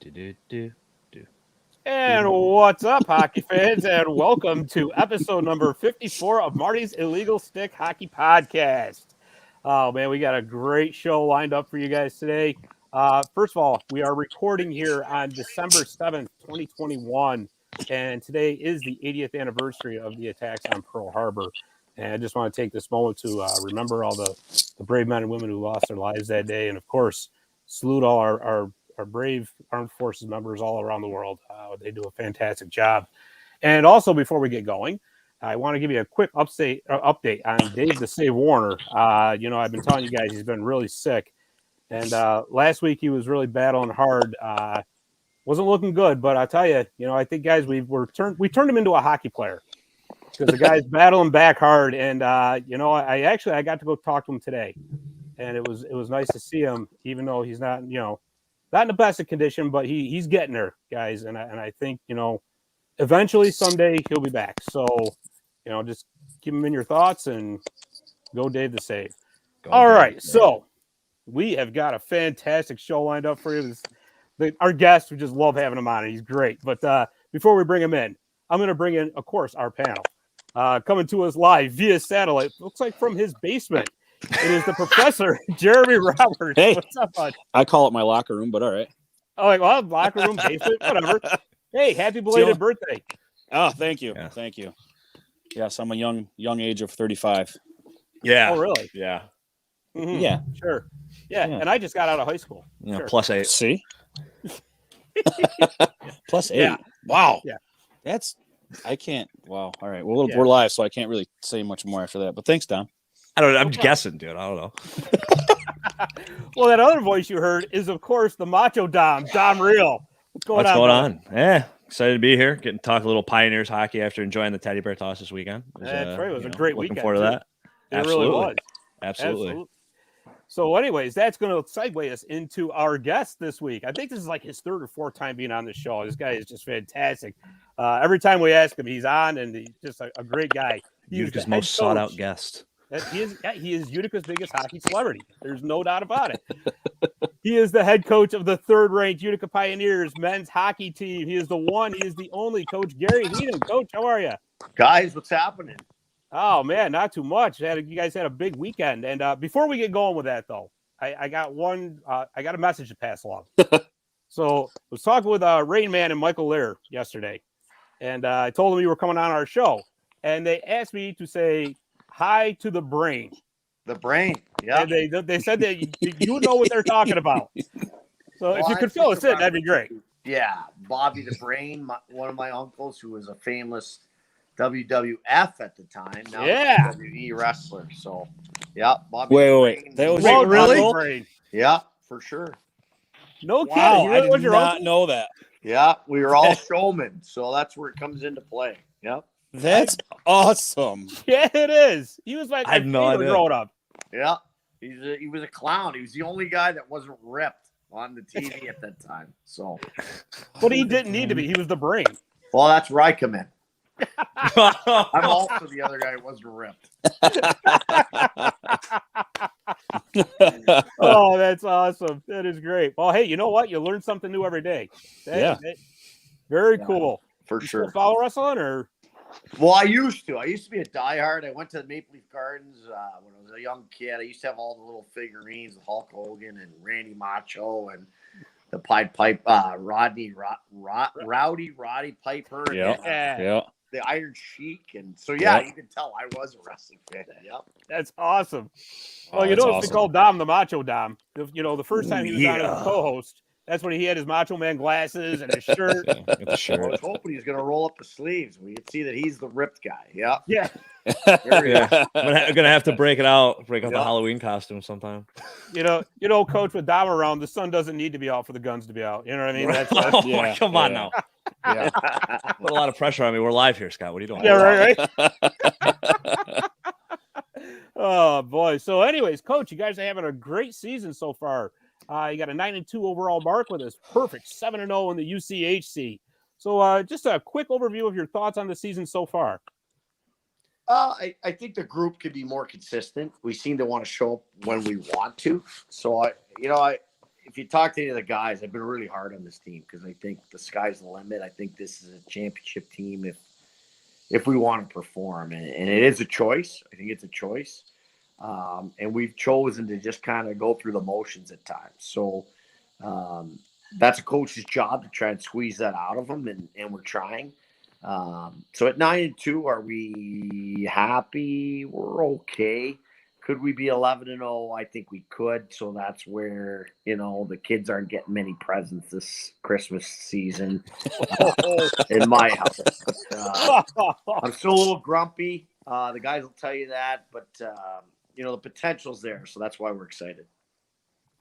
Do. And what's up, hockey fans, and welcome to episode number 54 of Marty's Illegal Stick Hockey Podcast. Oh, man, we got a great show lined up for you guys today. First of all, we are recording here on December 7th, 2021, and today is the 80th anniversary of the attacks on Pearl Harbor. And I just want to take this moment to remember all the brave men and women who lost their lives that day, and, of course, salute all our brave armed forces members all around the world. They do a fantastic job. And also, before we get going, I want to give you a quick update on Dave the Save Warner. I've been telling you guys he's been really sick. And last week he was really battling hard. Wasn't looking good, but I'll tell you, I think, guys, we turned him into a hockey player because the guy's battling back hard. And, I got to go talk to him today. And it was nice to see him, even though he's not, not in the best of condition, but he's getting there, guys. And I think, eventually someday he'll be back. So, just keep him in your thoughts and go Dave the Save. All right. So we have got a fantastic show lined up for you. Our guest, we just love having him on. He's great. But before we bring him in, I'm going to bring in, of course, our panel. Coming to us live via satellite, looks like from his basement. It is the professor, Jeremy Roberts. Hey, what's up, bud? I call it my locker room, but all right. Oh, well, locker room, basement, whatever. Hey, happy belated birthday. Oh, thank you. Yeah. Thank you. Yes, I'm a young age of 35. Yeah. Oh, really? Yeah. Mm-hmm. Yeah. Sure. Yeah, and I just got out of high school. Sure. Plus 8. See? Plus 8. Yeah. Wow. Yeah. That's, I can't. Wow. All right. Well, we're live, so I can't really say much more after that. But thanks, Dom. I don't know. I'm guessing, dude. I don't know. Well, that other voice you heard is, of course, the Macho Dom Real. What's going on? Yeah. Excited to be here. Getting to talk a little Pioneers hockey after enjoying the teddy bear toss this weekend. That's right. It was a great looking weekend. Forward to that. It really was. Absolutely. So, anyways, that's going to segue us into our guest this week. I think this is like his third or fourth time being on the show. This guy is just fantastic. Every time we ask him, he's on, and he's just a great guy. Utica's most sought out guest. He is Utica's biggest hockey celebrity. There's no doubt about it. He is the head coach of the third-ranked Utica Pioneers men's hockey team. He is the one. He is the only coach. Gary Heenan. Coach, how are you? Guys, what's happening? Oh, man, not too much. You guys had a big weekend. And before we get going with that, though, I got a message to pass along. So I was talking with Rain Man and Michael Lear yesterday, and I told them you were coming on our show. And they asked me to say hi to the brain. The brain, yeah. And they said that you know what they're talking about. So if you could fill us in, that'd be great. Yeah, Bobby the Brain, one of my uncles who was a famous WWF at the time. Now WWE wrestler. So, yeah, Bobby. Wait. That was really? Brain. Yeah, for sure. No kidding. Wow, You really I did not know that. Yeah, we were all showmen, so that's where it comes into play. Yep. That's awesome. Yeah, it is. He was like I had no idea. growing up. Yeah, he was a clown. He was the only guy that wasn't ripped on the TV at that time. So, but he didn't need to be. He was the brain. Well, that's where I come in. I'm also the other guy who wasn't ripped. Oh, that's awesome. That is great. Well, hey, you know what? You learn something new every day. Very cool. For sure. Still follow wrestling or? Well, I used to be a diehard. I went to the Maple Leaf Gardens when I was a young kid. I used to have all the little figurines of Hulk Hogan and Randy Macho and the Pied Piper, Rowdy Piper, and the Iron Sheik. And so, you can tell I was a wrestling fan. Yep. That's awesome. Well, it's called Dom the Macho Dom. The first time he was on as a co-host, that's when he had his Macho Man glasses and his shirt. I was hoping he was going to roll up the sleeves. We could see that he's the ripped guy. Yeah. Yeah. I'm gonna have to break out the Halloween costume sometime. Coach, with Dom around, the sun doesn't need to be out for the guns to be out. You know what I mean? That's come on now. Yeah. Put a lot of pressure on me. We're live here, Scott. What are you doing? Yeah, right. Oh boy. So, anyways, Coach, you guys are having a great season so far. You got a 9-2 overall mark with us. Perfect 7-0 in the UCHC. So, just a quick overview of your thoughts on the season so far. I think the group could be more consistent. We seem to want to show up when we want to. So, if you talk to any of the guys, I've been really hard on this team because I think the sky's the limit. I think this is a championship team if we want to perform, and it is a choice. I think it's a choice, and we've chosen to just kind of go through the motions at times. So that's a coach's job to try and squeeze that out of them, and we're trying. So at 9-2, are we happy? We're okay. Could we be 11-0? I think we could. So that's where, the kids aren't getting many presents this Christmas season in my house. I'm still a little grumpy. The guys will tell you that, but the potential's there. So that's why we're excited.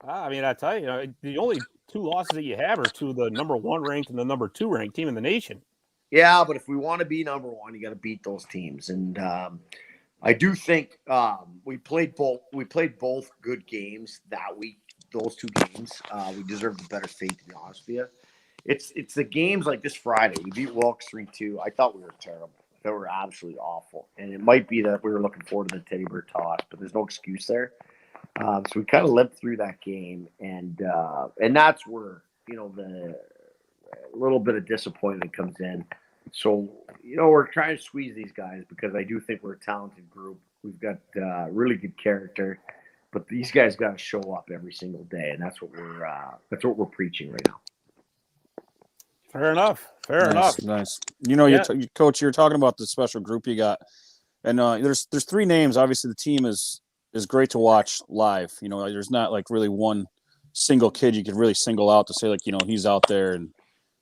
I mean, I tell you, the only two losses that you have are to the number 1 ranked and the number 2 ranked team in the nation. Yeah, but if we want to be number 1, you got to beat those teams. And I do think we played both good games that week. Those 2 games, we deserved a better fate, to be honest with you. It's the games like this Friday. We beat Wilkes 3-2. I thought we were terrible. They were absolutely awful. And it might be that we were looking forward to the Teddy Bear toss, but there's no excuse there. So we kind of lived through that game, and that's where the little bit of disappointment comes in. So we're trying to squeeze these guys because I do think we're a talented group. We've got really good character, but these guys got to show up every single day, and that's what we're preaching right now. Fair enough. Fair enough. Nice. Coach, you're talking about the special group you got, and there's 3 names. Obviously, the team is great to watch live. There's not like really one single kid you could really single out to say like he's out there and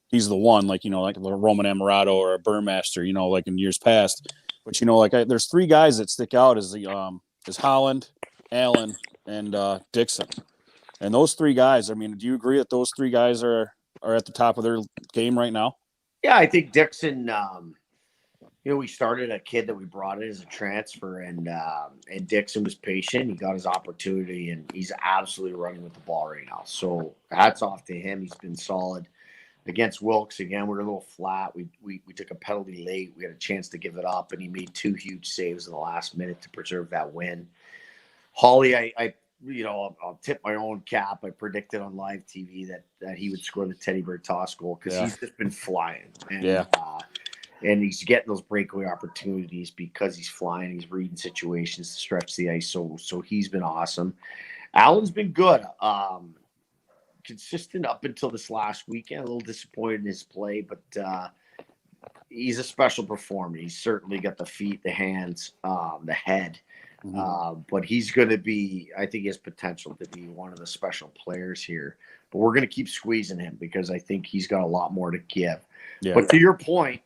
he's the one, like a Roman Amarato or a Burmaster, like in years past. But there's 3 guys that stick out as Holland, Allen, and Dixon. And those 3 guys, I mean, do you agree that those 3 guys are at the top of their game right now? Yeah, I think Dixon. We started a kid that we brought in as a transfer, and Dixon was patient. He got his opportunity, and he's absolutely running with the ball right now. So hats off to him. He's been solid. Against Wilkes, again, we were a little flat. We took a penalty late. We had a chance to give it up, and he made 2 huge saves in the last minute to preserve that win. Holly, I'll tip my own cap. I predicted on live TV that he would score the Teddy Bear toss goal because he's just been flying. And, and he's getting those breakaway opportunities because he's flying. He's reading situations to stretch the ice. So he's been awesome. Allen's been good. Consistent up until this last weekend. A little disappointed in his play, but he's a special performer. He's certainly got the feet, the hands, the head. But he's going to be, I think he has potential to be one of the special players here. But we're going to keep squeezing him because I think he's got a lot more to give. Yeah. But to your point,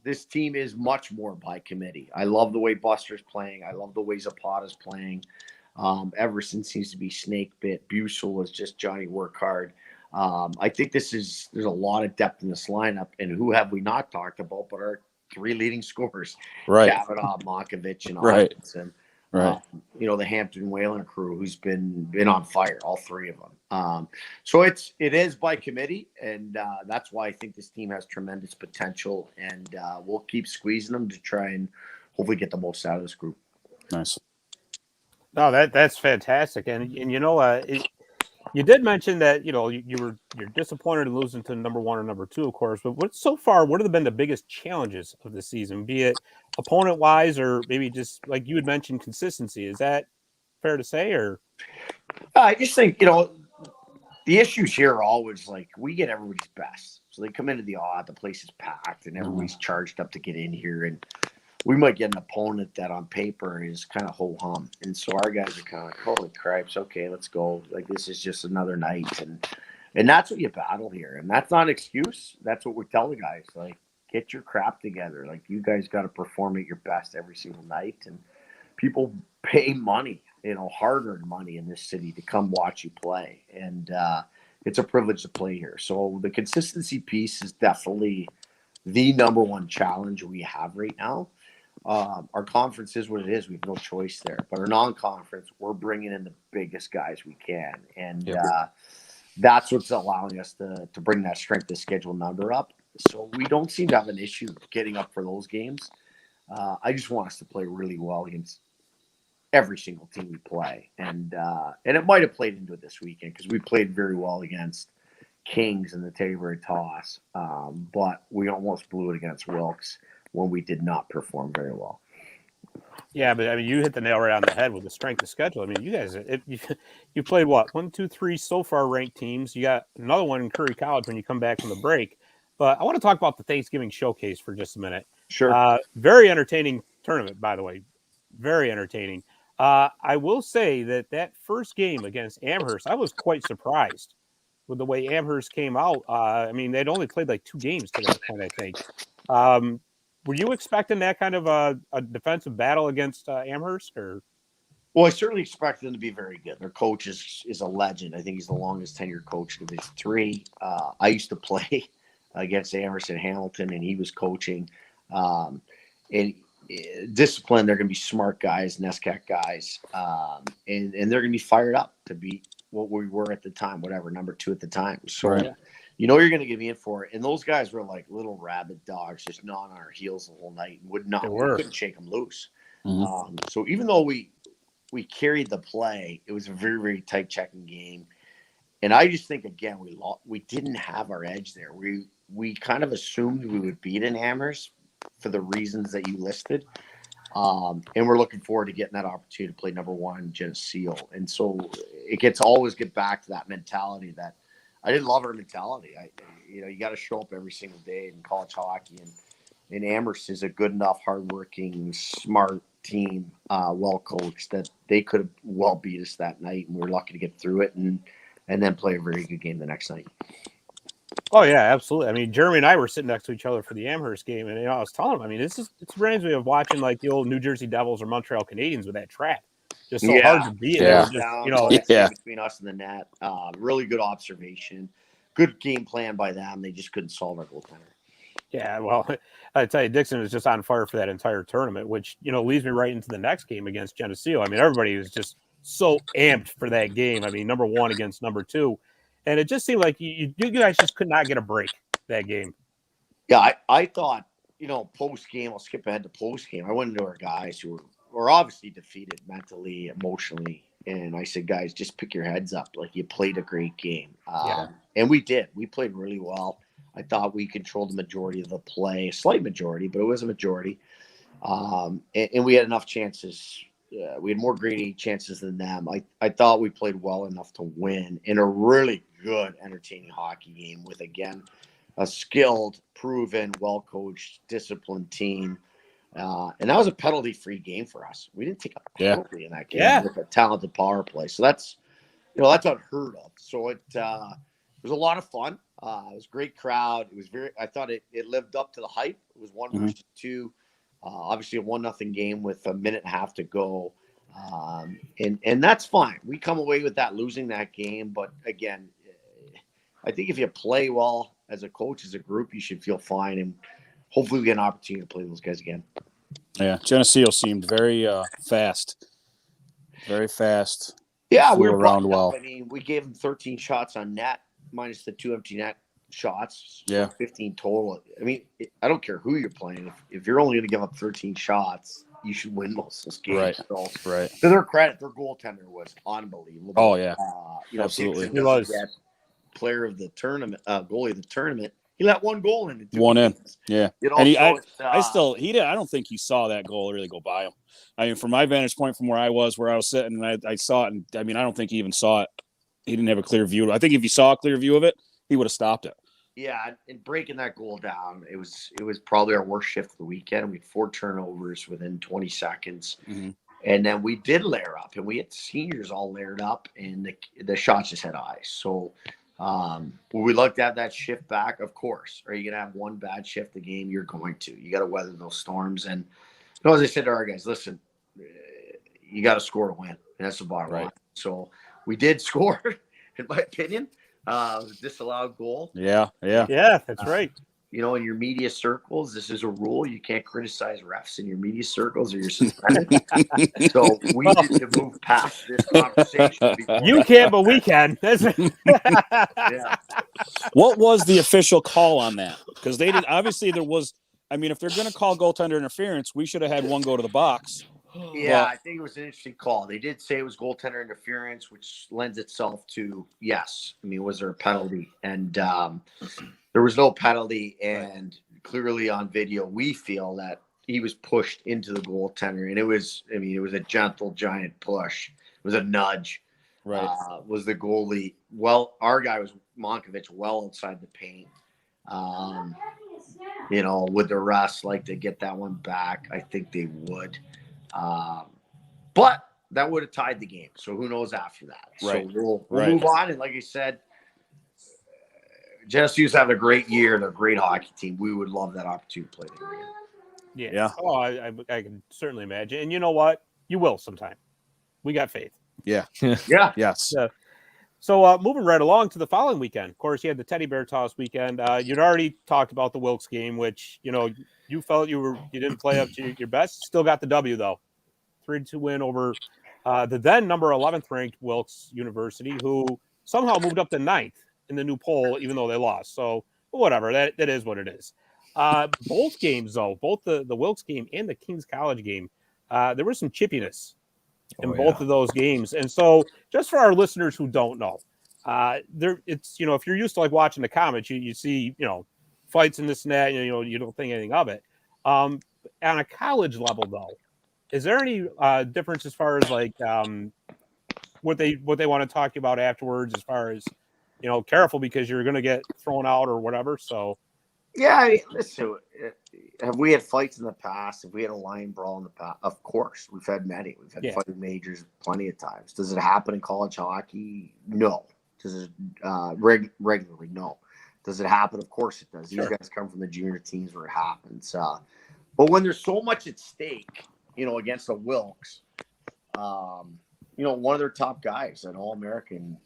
this team is much more by committee. I love the way Buster's playing. I love the way Zapata's playing. Everson seems to be snake bit. Busel is just Johnny work hard. I think there's a lot of depth in this lineup. And who have we not talked about but our 3 leading scorers? Right. Kavanaugh, Monkovich, and Hawkinson. Right. The Hampton Whalen crew who's been on fire, all 3 of them. So it is by committee, and that's why I think this team has tremendous potential, and we'll keep squeezing them to try and hopefully get the most out of this group. Nice. No, that's fantastic, and you did mention that you're disappointed in losing to number 1 or number 2, of course. But what have been the biggest challenges of the season, be it opponent wise or maybe just like you had mentioned, consistency? Is that fair to say? Or I just think the issues here are always like we get everybody's best, so they come into the place is packed and everybody's charged up to get in here, and we might get an opponent that on paper is kind of ho-hum. And so our guys are kind of like, holy cripes, okay, let's go. Like, this is just another night. And that's what you battle here. And that's not an excuse. That's what we tell the guys. Like, get your crap together. Like, you guys got to perform at your best every single night. And people pay money, hard-earned money in this city to come watch you play. And it's a privilege to play here. So the consistency piece is definitely the number 1 challenge we have right now. Our conference is what it is. We have no choice there. But our non-conference, we're bringing in the biggest guys we can. And that's what's allowing us to bring that strength of schedule number up. So we don't seem to have an issue getting up for those games. I just want us to play really well against every single team we play, and it might have played into it this weekend because we played very well against Kings in the Teddy Bear toss, but we almost blew it against Wilkes when we did not perform very well. Yeah, but I mean, you hit the nail right on the head with the strength of schedule. I mean, you guys, you played what, 1, 2, 3 so far ranked teams. You got another one in Curry College when you come back from the break. But I want to talk about the Thanksgiving showcase for just a minute. Sure. Very entertaining tournament, by the way. Very entertaining. I will say that first game against Amherst, I was quite surprised with the way Amherst came out. I mean, they'd only played like 2 games to that point, I think. Were you expecting that kind of a defensive battle against Amherst? Or? Well, I certainly expect them to be very good. Their coach is a legend. I think he's the longest tenured coach in Division 3. I used to play against Amherst in Hamilton, and he was coaching. And discipline, they're going to be smart guys, NESCAC guys, and they're going to be fired up to beat what we were at the time, whatever, number 2 at the time. So, Right. you know, you're going to get me in for it. And those guys were like little rabid dogs, just gnawing on our heels the whole night. We couldn't shake them loose. Mhm. So even though we carried the play, it was a very, very tight checking game. And I just think, again, we didn't have our edge there. We kind of assumed we would beat an Amherst for the reasons that you listed. And we're looking forward to getting that opportunity to play number 1 Geneseo. And so always get back to that mentality that I didn't love our mentality. You got to show up every single day in college hockey, and Amherst is a good enough, hardworking, smart team, well coached, that they could have well beat us that night, and we were lucky to get through it and then play a very good game the next night. Oh yeah, absolutely. I mean, Jeremy and I were sitting next to each other for the Amherst game, and I was telling him, I mean, it reminds me of watching like the old New Jersey Devils or Montreal Canadiens with that trap. Just so hard to beat. Yeah. Between us and the net. Really good observation. Good game plan by them. They just couldn't solve our goaltender. Yeah, well, I tell you, Dixon was just on fire for that entire tournament, which, leads me right into the next game against Geneseo. I mean, everybody was just so amped for that game. I mean, number 1 against number 2. And it just seemed like you guys just could not get a break that game. Yeah, I thought, post-game, I'll skip ahead to post-game. I went into our guys who were obviously defeated mentally, emotionally. And I said, guys, just pick your heads up. Like, you played a great game. And we did. We played really well. I thought we controlled the majority of the play, a slight majority, but it was a majority. And we had enough chances. We had more greedy chances than them. I thought we played well enough to win in a really good, entertaining hockey game with, again, a skilled, proven, well-coached, disciplined team. And that was a penalty-free game for us. We didn't take a penalty in that game with a talented power play. So that's unheard of. So it was a lot of fun. It was a great crowd. It was I thought it lived up to the hype. It was 1 versus 2. Obviously a 1-0 game with a minute and a half to go. And that's fine. We come away with that, losing that game. But again, I think if you play well as a coach, as a group, you should feel fine. And hopefully we get an opportunity to play those guys again. Yeah, Geneseo seemed very fast. Very fast. Yeah, we were around well. I mean, we gave them 13 shots on net, minus the 2 empty net shots. Yeah. 15 total. I mean, I don't care who you're playing. If you're only going to give up 13 shots, you should win most of those games. Right. So, Right. to their credit, their goaltender was unbelievable. Oh, yeah. Absolutely. He was. Player of the tournament, goalie of the tournament. He let 1 goal in. One in. Yeah. And I don't think he saw that goal really go by him. I mean, from my vantage point, from where I was sitting, and I saw it, and I mean, I don't think he even saw it. He didn't have a clear view. I think if he saw a clear view of it, he would have stopped it. Yeah, and breaking that goal down, it was probably our worst shift of the weekend. We had 4 turnovers within 20 seconds. Mm-hmm. And then we did layer up, and we had seniors all layered up, and the shots just had eyes. So when we looked at that shift back, of course, are you going to have one bad shift a game? You're going to. You got to weather those storms. And as I said to our guys, listen, you got to score to win. And that's the bottom line. So we did score, in my opinion. It was a disallowed goal. Yeah, that's right. In your media circles, this is a rule. You can't criticize refs in your media circles or you're suspended. So we need to move past this conversation. You can, but we can. Yeah. What was the official call on that? Because they didn't. Obviously, there was. I mean, if they're going to call goaltender interference, we should have had 1 go to the box. Yeah, I think it was an interesting call. They did say it was goaltender interference, which lends itself to yes. I mean, was there a penalty? And there was no penalty. And clearly on video, we feel that he was pushed into the goaltender, and it was a gentle, giant push. It was a nudge. Right. Was the goalie? Well, our guy was Monkovich, well outside the paint. Would the refs like to get that one back? I think they would. But that would have tied the game. So who knows after that? Right. So we'll move on. And like I said, Genesee's having a great year and a great hockey team. We would love that opportunity to play them again. Yeah. Oh, I can certainly imagine. And you know what? You will sometime. We got faith. Yeah. Yeah. Yes. So moving right along to the following weekend. Of course, you had the teddy bear toss weekend. You'd already talked about the Wilkes game, which, you felt you didn't play up to your best. Still got the W, though. 3-2 win over the then number 11th ranked Wilkes University, who somehow moved up to 9th in the new poll, even though they lost. So whatever, that is what it is. Both games, though, both the Wilkes game and the Kings College game, there was some chippiness in both of those games. And so just for our listeners who don't know, if you're used to like watching the comments, you see, fights in this and that, you don't think anything of it. On a college level, though, is there any difference as far as like what they want to talk about afterwards, as far as, careful because you're going to get thrown out or whatever. So. Yeah, listen, have we had fights in the past? Have we had a line brawl in the past? Of course. We've had many. We've had fighting majors plenty of times. Does it happen in college hockey? No. Does it regularly? No. Does it happen? Of course it does. These guys come from the junior teams where it happens. But when there's so much at stake, against the Wilkes, one of their top guys, an All-American,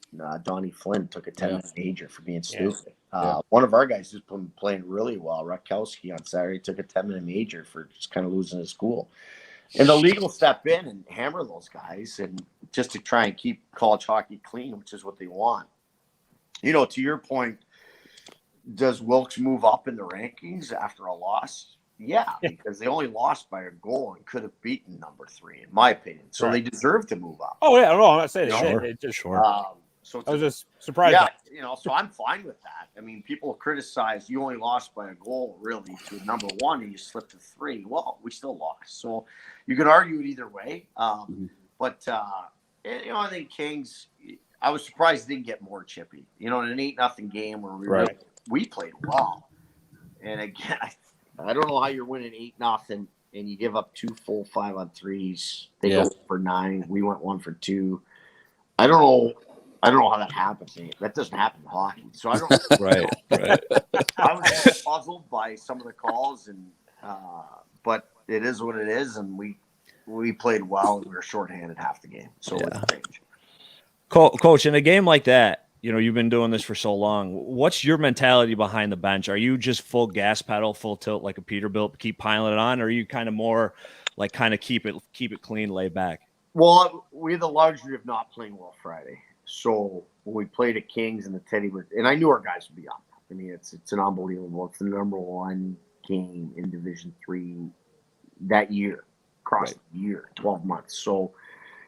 Donnie Flynn, took a 10-minute major for being stupid. One of our guys who's been playing really well, Rakowski, on Saturday, took a 10-minute major for just kind of losing his cool. And the league will step in and hammer those guys, and just to try and keep college hockey clean, which is what they want. To your point, does Wilkes move up in the rankings after a loss? Yeah, because they only lost by a goal and could have beaten number 3, in my opinion. So they deserve to move up. Oh, yeah, no, I'm not saying it. Sure. So I was just surprised. Yeah, so I'm fine with that. I mean, people criticize you only lost by a goal, really, to number 1, and you slipped to 3. Well, we still lost. So you can argue it either way. But I think Kings, I was surprised they didn't get more chippy. In an 8-0 game where we played well. And again, I don't know how you're winning 8-0 and you give up 2 full 5-on-3s. They go for 9. We went 1 for 2. I don't know how that happens. That doesn't happen in hockey. So I don't. Right. I was puzzled by some of the calls, but it is what it is, and we played well, and we were shorthanded half the game. So Coach, in a game like that, you've been doing this for so long. What's your mentality behind the bench? Are you just full gas pedal, full tilt like a Peterbilt, keep piling it on, or are you kind of more like kind of keep it clean, lay back? Well, we had the luxury of not playing well Friday. So when we played at Kings and the Teddy Bear, and I knew our guys would be up. I mean, it's an unbelievable. It's the number 1 game in Division III that year, across the year, 12 months. So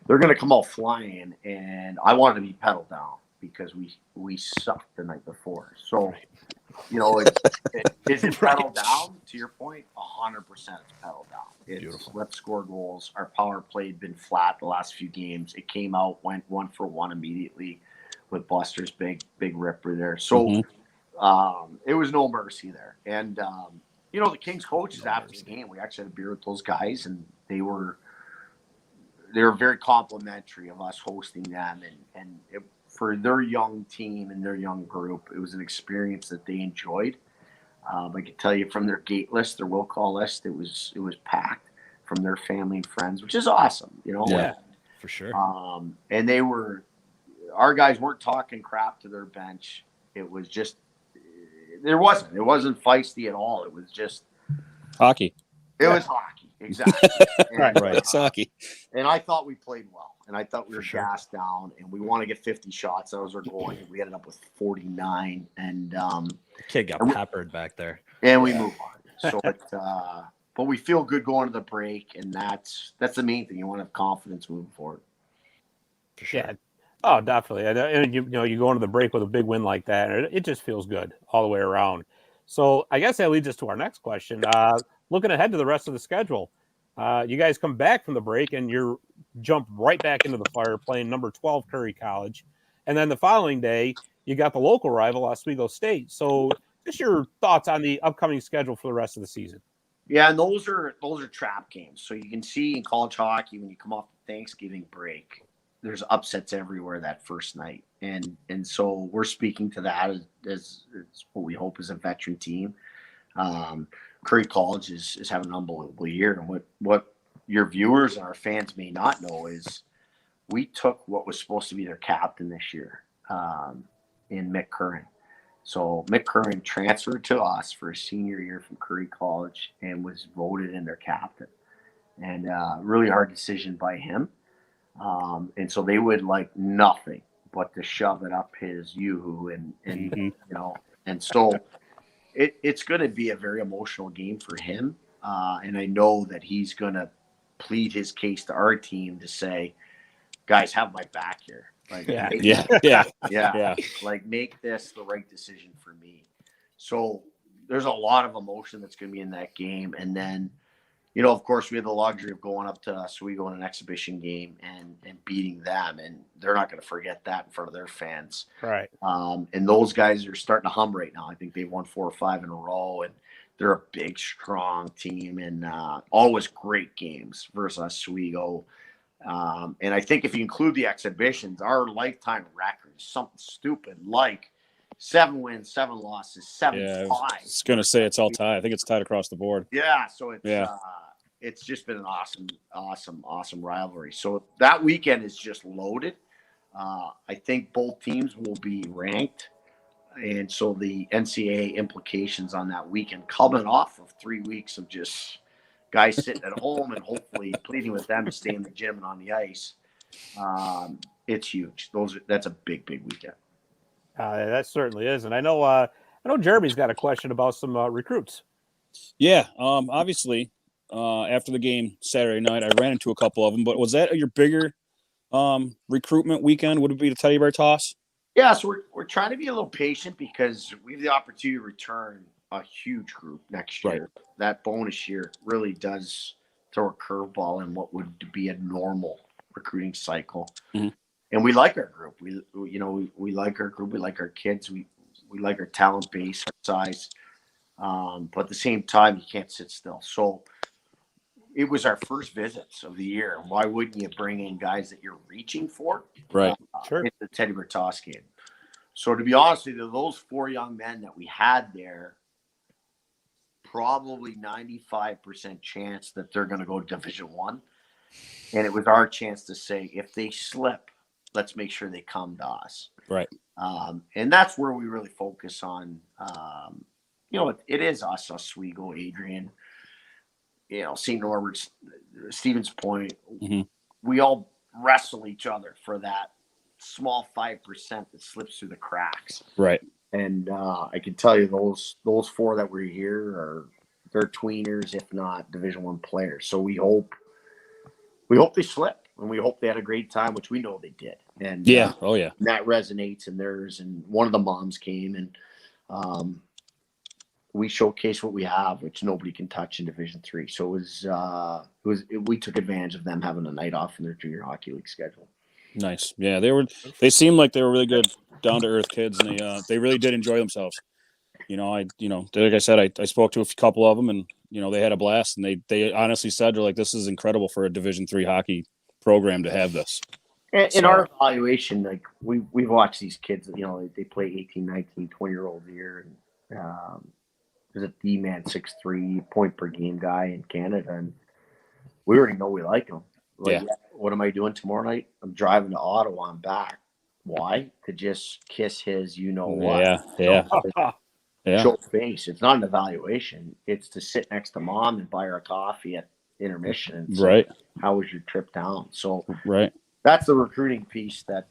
they're going to come out flying, and I wanted to be pedal down because we sucked the night before. So, is it pedal down? To your point, 100% it's pedal down. It's let's score goals. Our power play had been flat the last few games. It came out, went 1 for 1 immediately with Buster's big ripper there. So it was no mercy there. And the Kings coaches after the game, we actually had a beer with those guys, and they were very complimentary of us hosting them, and for their young team and their young group, it was an experience that they enjoyed. I can tell you from their gate list, their will call list, it was packed from their family and friends, which is awesome, Yeah, for sure. And our guys weren't talking crap to their bench. It was just, it wasn't feisty at all. It was just hockey. It was hockey, exactly. Right. It's hockey. And I thought we played well, and I thought we were gassed down, and we want to get 50 shots. That was our goal. We ended up with 49, and the kid got peppered back there, and we moved on. So, but we feel good going to the break, and that's the main thing. You want to have confidence moving forward. For sure. Yeah. Oh, definitely. And you know, you go into the break with a big win like that, and it just feels good all the way around. So I guess that leads us to our next question. Looking ahead to the rest of the schedule, you guys come back from the break and you're jump right back into the fire playing number 12 Curry College, and then the following day you got the local rival Oswego State. So just your thoughts on the upcoming schedule for the rest of the season. Yeah, and those are trap games. So you can see in college hockey when you come off the Thanksgiving break, there's upsets everywhere that first night, and so we're speaking to that as what we hope is a veteran team. Curry College is having an unbelievable year, and what your viewers and our fans may not know is we took what was supposed to be their captain this year, in Mick Curran. So Mick Curran transferred to us for his senior year from Curry College and was voted in their captain, and really hard decision by him. And so they would like nothing but to shove it up his yoo-hoo and you know, and so it's going to be a very emotional game for him. And I know that he's going to plead his case to our team to say, guys, have my back here. Like, Yeah. Like, make this the right decision for me. So there's a lot of emotion that's going to be in that game. And then, you know, of course, we had the luxury of going up to Oswego in an exhibition game and beating them, and they're not going to forget that in front of their fans. Right. And those guys are starting to hum right now. I think they've won 4 or 5 in a row, and they're a big, strong team, and always great games versus Oswego. And I think if you include the exhibitions, our lifetime record is something stupid like 7 wins, 7 losses, 7 I ties. was going to say it's all tied. I think it's tied across the board. Yeah, so it's just been an awesome rivalry. So that weekend is just loaded. I think both teams will be ranked, and so the NCAA implications on that weekend, coming off of 3 weeks of just guys sitting at home and hopefully pleading with them to stay in the gym and on the ice, it's huge. That's a big weekend. That certainly is, and I know Jeremy's got a question about some recruits. Yeah, obviously, after the game Saturday night, I ran into a couple of them. But was that your bigger recruitment weekend? Would it be the teddy bear toss? Yeah, so we're trying to be a little patient because we have the opportunity to return a huge group next year. Right. That bonus year really does throw a curveball in what would be a normal recruiting cycle. Mm-hmm. And we like our group. We like our group. We like our kids. We like our talent base, our size. But at the same time, you can't sit still. So it was our first visits of the year. Why wouldn't you bring in guys that you're reaching for? Right. Sure. In the teddy bear toss game. So to be honest with you, those 4 young men that we had there, probably 95% chance that they're going to go to Division I. And it was our chance to say, if they slip, let's make sure they come to us. Right. And that's where we really focus on, it is us, Oswego, Adrian, St. Norbert's, Stevens Point. Mm-hmm. We all wrestle each other for that small 5% that slips through the cracks. Right. And I can tell you those 4 that were here they're tweeners, if not Division I players. So we hope they slip, and we hope they had a great time, which we know they did. And yeah, that resonates in theirs. And one of the moms came, and we showcased what we have, which nobody can touch in Division III. So we took advantage of them having a night off in their junior hockey league schedule. Nice. Yeah, they seemed like they were really good, down to earth kids, and they really did enjoy themselves. Like I said, I spoke to a couple of them, and they had a blast, and they honestly said they're like, this is incredible for a Division III hockey program to have this. In our evaluation, like we've watched these kids, they play 18, 19, 20-year-olds a year, and there's a D-man 6'3" point per game guy in Canada, and we already know we like him. Like, what am I doing tomorrow night? I'm driving to Ottawa. I'm back. Why? To just kiss his, what? Yeah. Show face. It's not an evaluation. It's to sit next to mom and buy her a coffee at intermission. And say, right. How was your trip down? So right. That's the recruiting piece that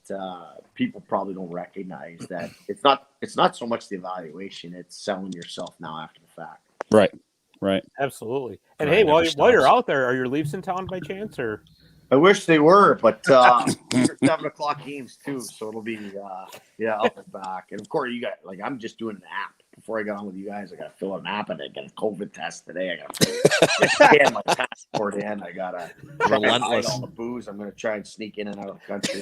people probably don't recognize. That it's not so much the evaluation. It's selling yourself now after the fact. Right. Right. Absolutely. And Grind hey, never while you're stops. out there, are your Leafs in town by chance, or? I wish they were, but these are 7:00 games too, so it'll be up and back. And of course, you got I'm just doing an app before I got on with you guys. I got to fill out an app, and I got a COVID test today. I got to scan my passport in. I got to hide all the booze. I'm going to try and sneak in and out of the country.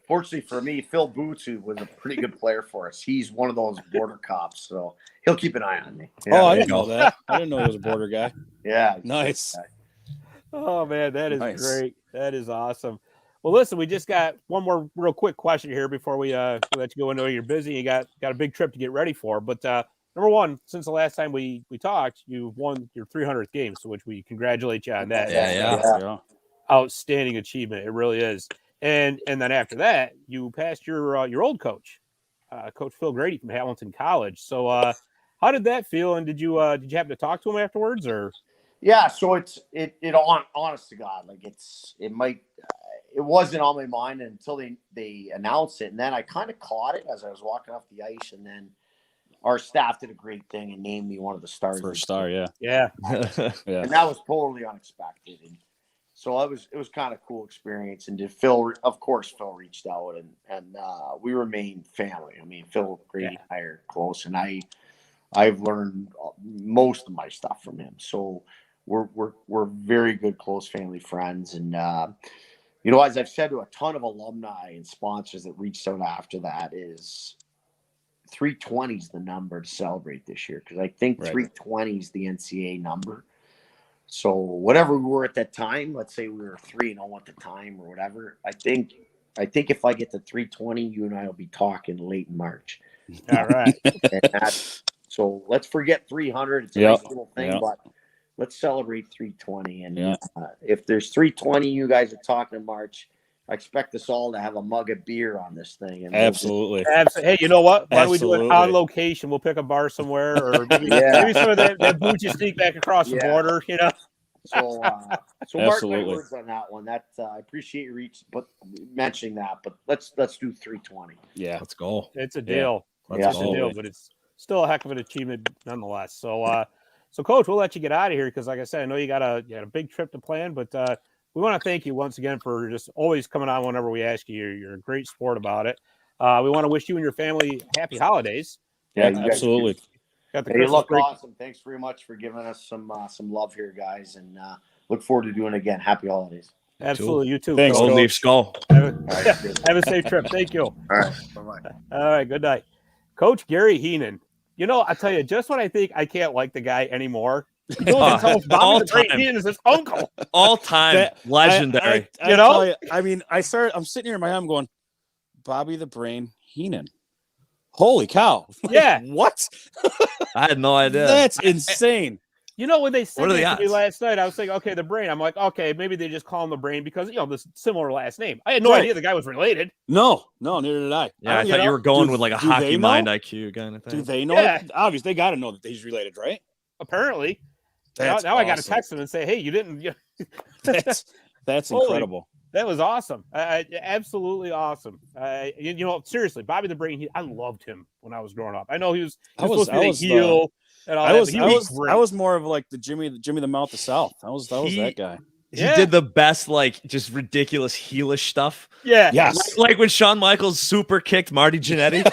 Fortunately for me, Phil Boots, who was a pretty good player for us, he's one of those border cops, so he'll keep an eye on me. I didn't know that. I didn't know he was a border guy. Yeah. Nice. Oh man, that is great. That is awesome. Well, listen, we just got one more real quick question here before we let you go. I know you're busy. You got a big trip to get ready for. But number one, since the last time we talked, you won your 300th game, so which we congratulate you on that. Yeah. Outstanding achievement. It really is. And then after that, you passed your old coach, Coach Phil Grady from Hamilton College. So how did that feel? And did you happen to talk to him afterwards, or? Yeah, so it honest to God, it wasn't on my mind until they announced it, and then I kind of caught it as I was walking off the ice, and then our staff did a great thing and named me one of the stars. First star, yeah. And that was totally unexpected, and so it was kind of a cool experience. And Phil reached out, and we remain family. I mean, Phil Grady and I are close, and I've learned most of my stuff from him. So we're very good, close family friends. And, as I've said to a ton of alumni and sponsors that reached out after that, is 320 is the number to celebrate this year. Because I think 320 is the NCAA number. So whatever we were at that time, let's say we were 3-0 at the time or whatever, I think if I get to 320, you and I will be talking late in March. All right. So let's forget 300. It's a nice little thing, but let's celebrate 320. And if there's 320, you guys are talking in March, I expect us all to have a mug of beer on this thing. And Absolutely. Hey, you know what? Why don't we do it on location? We'll pick a bar somewhere, or maybe some of that boots you sneak back across the border, So mark my words on that one. I appreciate you mentioning that, but let's do 320. Yeah, let's go. It's a deal. Let's It's a deal, but it's still a heck of an achievement nonetheless. So, Coach, we'll let you get out of here because, like I said, I know you got a big trip to plan, but we want to thank you once again for just always coming on whenever we ask you. You're a great sport about it. We want to wish you and your family happy holidays. Yeah, absolutely. You look awesome. Thanks very much for giving us some love here, guys, and look forward to doing it again. Happy holidays. Absolutely. You too. Thanks, Go Leafs, go. Have a safe trip. Thank you. All right. Bye-bye. All right. Good night. Coach Gary Heenan. I tell you, just when I think I can't like the guy anymore, he goes and tells Bobby the Brain Heenan is his uncle. All time legendary. I'm sitting here in my head, I'm going, Bobby the Brain Heenan. Holy cow. Yeah. What? I had no idea. That's insane. When they said What are the that to me odds? last night, I was thinking, okay, the Brain. I'm like, okay, maybe they just call him the Brain because, this similar last name. I had no idea the guy was related. No, neither did I. Yeah, I thought you were going with like a hockey mind IQ kind of thing. Do they know? Yeah. Obviously, they got to know that he's related, right? Apparently. Now Awesome. I got to text him and say, hey, you didn't. That's incredible. That was awesome. Absolutely awesome. Seriously, Bobby the Brain, I loved him when I was growing up. I know he was supposed to be a heel. I was more of like the Jimmy the Mouth of the South. I was that guy. He did the best, just ridiculous heelish stuff. Yeah. Yes. Like when Shawn Michaels super kicked Marty Jannetty.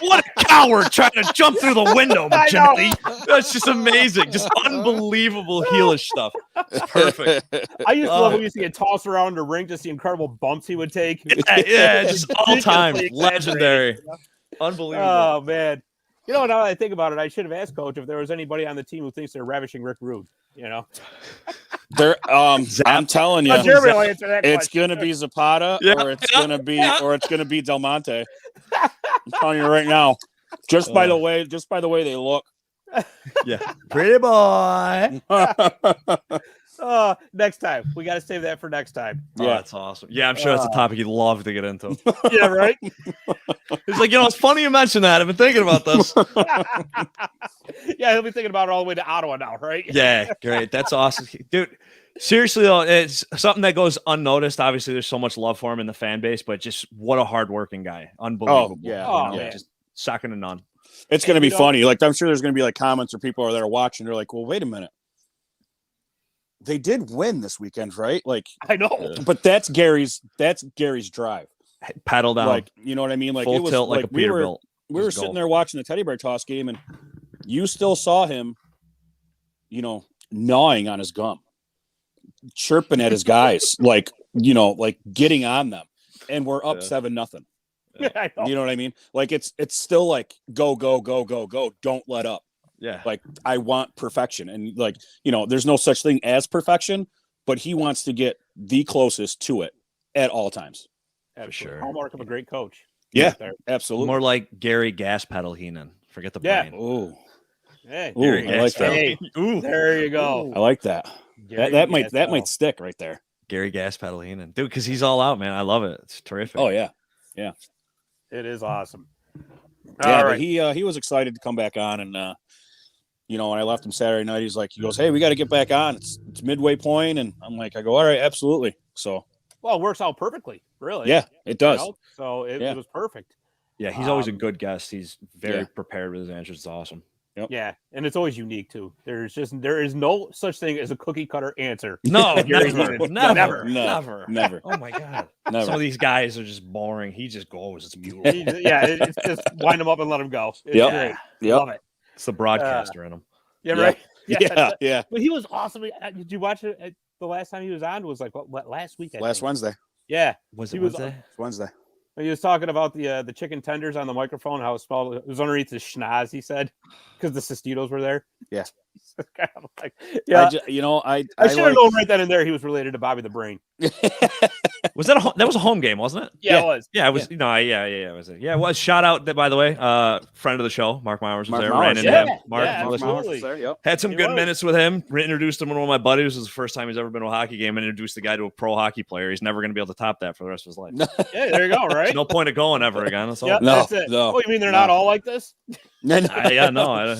What a coward trying to jump through the window, Jannetty. That's just amazing. Just unbelievable heelish stuff. It's perfect. I used to love when he used to get tossed around the ring, just the incredible bumps he would take. Yeah, just all time. Legendary. Unbelievable. Oh, man. Now that I think about it, I should have asked Coach if there was anybody on the team who thinks they're ravishing Rick Rude. I'm telling you, it's gonna be Zapata, or it's gonna be Del Monte. I'm telling you right now, just by the way they look. Yeah, pretty boy. Next time we got to save that for next time. Yeah, that's awesome. Yeah, I'm sure that's a topic you'd love to get into. Yeah, right. He's like, it's funny you mentioned that. I've been thinking about this. Yeah, he'll be thinking about it all the way to Ottawa now, right? Yeah, great. That's awesome, dude. Seriously, though, it's something that goes unnoticed. Obviously, there's so much love for him in the fan base, but just what a hardworking guy. Unbelievable. yeah. Oh, You know, man. just second to none. It's going to And, be you know- funny. Like, I'm sure there's going to be like comments or people that are watching. They're like, well, wait a minute. They did win this weekend, right? Like, I know. but that's Gary's drive. Paddle down. Like, you know what I mean? Like, full it was tilt like a we were Peterbilt. Just sitting go. there watching the teddy bear toss game, and you still saw him, you know, gnawing on his gum, chirping at his guys, like, you know, like getting on them, and we're up 7-0. I know. You know what I mean? Like, it's still like go, don't let up. Yeah. Like, I want perfection, and like, you know, there's no such thing as perfection, but he wants to get the closest to it at all times. Absolutely. sure. Hallmark of a great coach. Yeah, Right there. absolutely. More like Gary Gas Pedal Heenan. Forget the Yeah. brain. Oh, Hey, Ooh, Gary I like that. Hey, Ooh. there you go. I like that. Gary That might Gaspell. stick right there. Gary Gas Pedal Heenan. Dude, because he's all out, man. I love it. It's terrific. Oh yeah, It is awesome. yeah. All But right. he was excited to come back on, and you know, when I left him Saturday night, he goes, hey, we got to get back on. It's midway point, and I'm like, all right, absolutely. So Well, it works out perfectly, really. yeah, it does. You know? So it was perfect. Yeah, he's always a Um, good guest. He's very yeah. prepared with his answers. It's awesome. Yeah, and it's always unique too. There is no such thing as a cookie cutter answer. No, Gary never, Heenan. never, No, never. never, Oh my god. Some never. of these guys are just boring. He just goes. It's beautiful. It's just wind them up and let them go. It's Yep. great. Yep. Love it. It's the broadcaster in him. Yeah, Yeah. right. Yeah. But he was awesome. Did you watch it? The last time he was on was like what last week? I Last think. Wednesday. Yeah, Was He it was- Wednesday? It's Wednesday. he was talking about the chicken tenders on the microphone. How it spelled. It was underneath his schnoz. He said because the Tostitos were there. Yeah. Kind of like, yeah. I should have known right then and there he was related to Bobby the Brain. Was that that was a home game, wasn't it? Yeah, it was. Yeah, it was. No, yeah. It was. Yeah, it was. Shout out, by the way, friend of the show, Mark Mowers was Mark there. Mowers, Ran into yeah. him. Mark, Yeah, Mark absolutely. Mowers. There, yep. Had some He good was. minutes with him. Introduced him to one of my buddies. It was the first time he's ever been to a hockey game. And introduced the guy to a pro hockey player. He's never going to be able to top that for the rest of his life. Yeah, there you go. Right. There's no point of going ever again. That's all. Yeah, No, that's it. no, Oh, you mean they're no. not all like this? Yeah, no.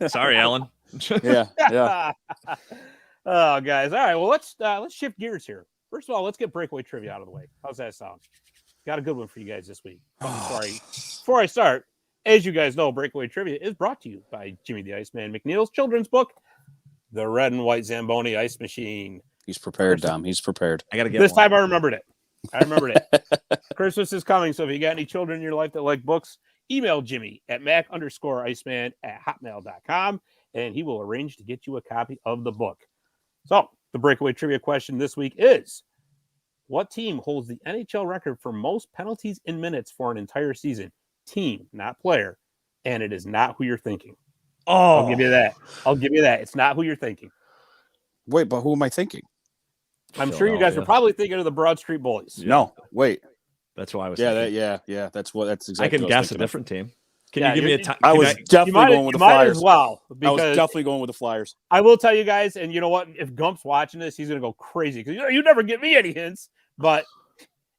Sorry, Alan. yeah. Oh, guys. All right. Well, let's shift gears here. First of all, let's get breakaway trivia out of the way. How's that sound? Got a good one for you guys this week. Before I start, as you guys know, breakaway trivia is brought to you by Jimmy the Iceman McNeil's children's book, The Red and White Zamboni Ice Machine. He's prepared, Dom. He's prepared. I got to get This one. time I remembered it. Christmas is coming, so if you got any children in your life that like books, email Jimmy at mac_iceman@hotmail.com, and he will arrange to get you a copy of the book. So, the breakaway trivia question this week is, what team holds the NHL record for most penalties in minutes for an entire season? Team, not player. And it is not who you're thinking. Oh, I'll give you that. It's not who you're thinking. Wait, but who am I thinking? I'm sure you guys are probably thinking of the Broad Street Bullies. No, wait. That's why I was. Yeah, thinking. That's exactly. I can what guess a thinking of. different team. Can Yeah, you give me a you're- time? I was definitely going with the might Flyers. as well. I was Because definitely going with the Flyers. I will tell you guys, and you know what? If Gump's watching this, he's going to go crazy because you never give me any hints, but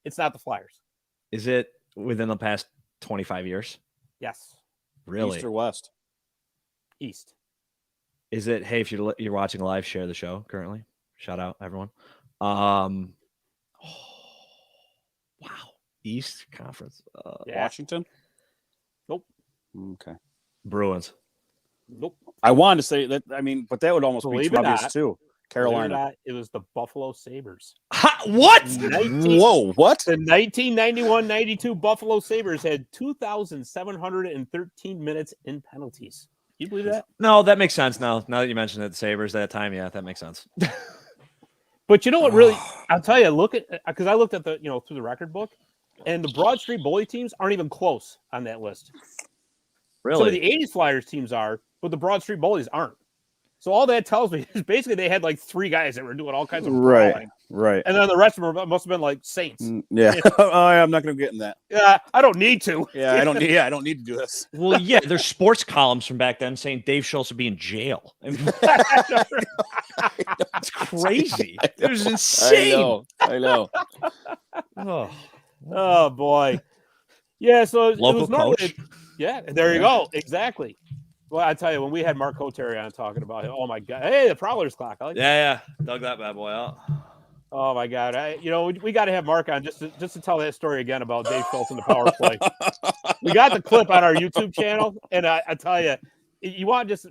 it's not the Flyers. Is it within the past 25 years? Yes. Really? East or West? East. Is it? Hey, if you're watching live, share the show currently. Shout out everyone. Wow. East Conference. Yeah. Washington? Nope. Okay. Bruins. Nope. I wanted to say that. I mean, but that would almost Believe be it too obvious not. too. Believe it or Carolina. not, it was the Buffalo Sabres. What? Whoa! What? The 1991-92 Buffalo Sabres had 2,713 minutes in penalties. You believe that? No, that makes sense now. Now that you mentioned it, the Sabres that time, yeah, that makes sense. But you know what? Really, I'll tell you. Look at because I looked at the through the record book, and the Broad Street Bully teams aren't even close on that list. Really? Some of the 80s Flyers teams are, but the Broad Street Bullies aren't. So all that tells me is basically they had like 3 guys that were doing all kinds of brawling. Right. And then the rest of them must have been like saints. Yeah. I'm not going to get in that. Yeah, I don't need to. Yeah, I don't need. Yeah, I don't need to do this. Well, yeah, there's sports columns from back then saying Dave Schultz would be in jail. I mean, that's crazy. It was insane. I know. Oh, Oh boy. Yeah, so local it was normally, coach. yeah, there you go. Exactly. Well, I tell you, when we had Mark Coterri on talking about it, oh my God, hey, the Prowler's clock. I like Yeah. Dug that bad boy out. Oh my God! We got to have Mark on just to tell that story again about Dave Schultz and the power play. We got the clip on our YouTube channel, and I tell you, you want just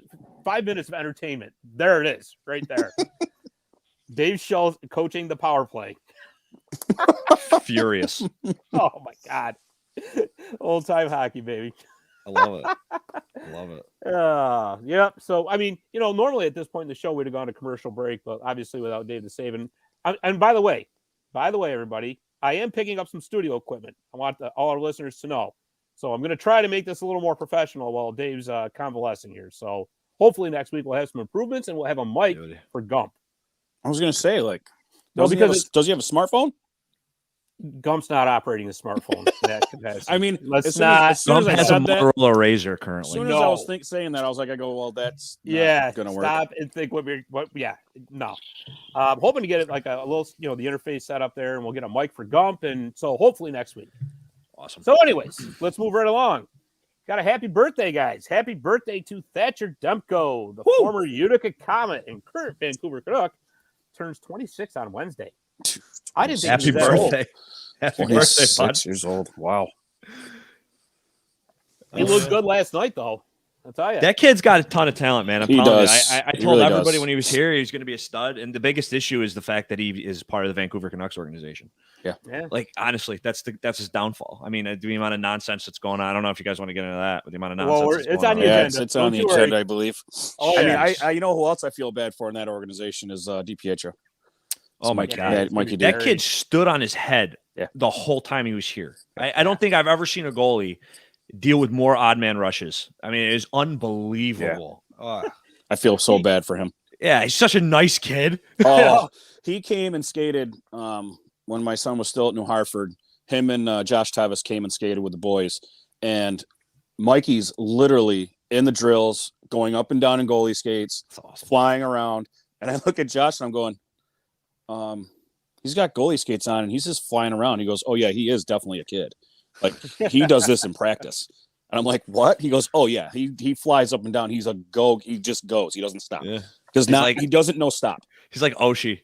5 minutes of entertainment. There it is, right there. Dave Schultz coaching the power play. Furious. Oh my God! Old time hockey, baby. I love it. Yep. So I mean, normally at this point in the show we'd have gone to commercial break, but obviously without Dave the Savin. And by the way, everybody, I am picking up some studio equipment. I want all our listeners to know. So I'm going to try to make this a little more professional while Dave's convalescing here. So hopefully next week we'll have some improvements and we'll have a mic for Gump. I was going to say, like, No, because does he have a smartphone? Gump's not operating a smartphone. In that capacity. I mean, let's as soon Gump as I has a said that, Motorola Razr as currently. soon as I was saying that, I was like, well, that's not going to work. Stop and think no. I'm hoping to get it like a little, the interface set up there, and we'll get a mic for Gump, and so hopefully next week. Awesome. So, anyways, let's move right along. Got a happy birthday, guys! Happy birthday to Thatcher Demko, the former Utica Comet and current Vancouver Canuck, turns 26 on Wednesday. I didn't think Happy he was that old. birthday. Happy birthday, bud. 6 years old. Wow. He looked good last night, though. I'll tell you. That kid's got a ton of talent, man. I'm He telling does. you. I He told really everybody does. when he was here he was going to be a stud. And the biggest issue is the fact that he is part of the Vancouver Canucks organization. Yeah. Like, honestly, that's his downfall. I mean, the amount of nonsense that's going on. I don't know if you guys want to get into that, but the amount of nonsense that's it's going on the Yeah, agenda. it's on the Don't you worry. agenda, I believe. Oh, I yeah. mean, I you know who else I feel bad for in that organization is Oh, DiPietro. my Mikey, God. yeah, Mikey D. That kid stood on his head the whole time he was here. I don't think I've ever seen a goalie deal with more odd man rushes. I mean, it is unbelievable. I feel so bad for him. Yeah, he's such a nice kid. Oh, he came and skated when my son was still at New Hartford. Him and Josh Tevis came and skated with the boys. And Mikey's literally in the drills, going up and down in goalie skates, Awesome. flying around. And I look at Josh and I'm going, he's got goalie skates on and he's just flying around. He goes, oh, yeah, he is definitely a kid. Like, he does this in practice. And I'm like, what? He goes, oh, yeah, he flies up and down. He's a go. He just goes. He doesn't stop. Yeah. He doesn't know stop. He's like Oshie.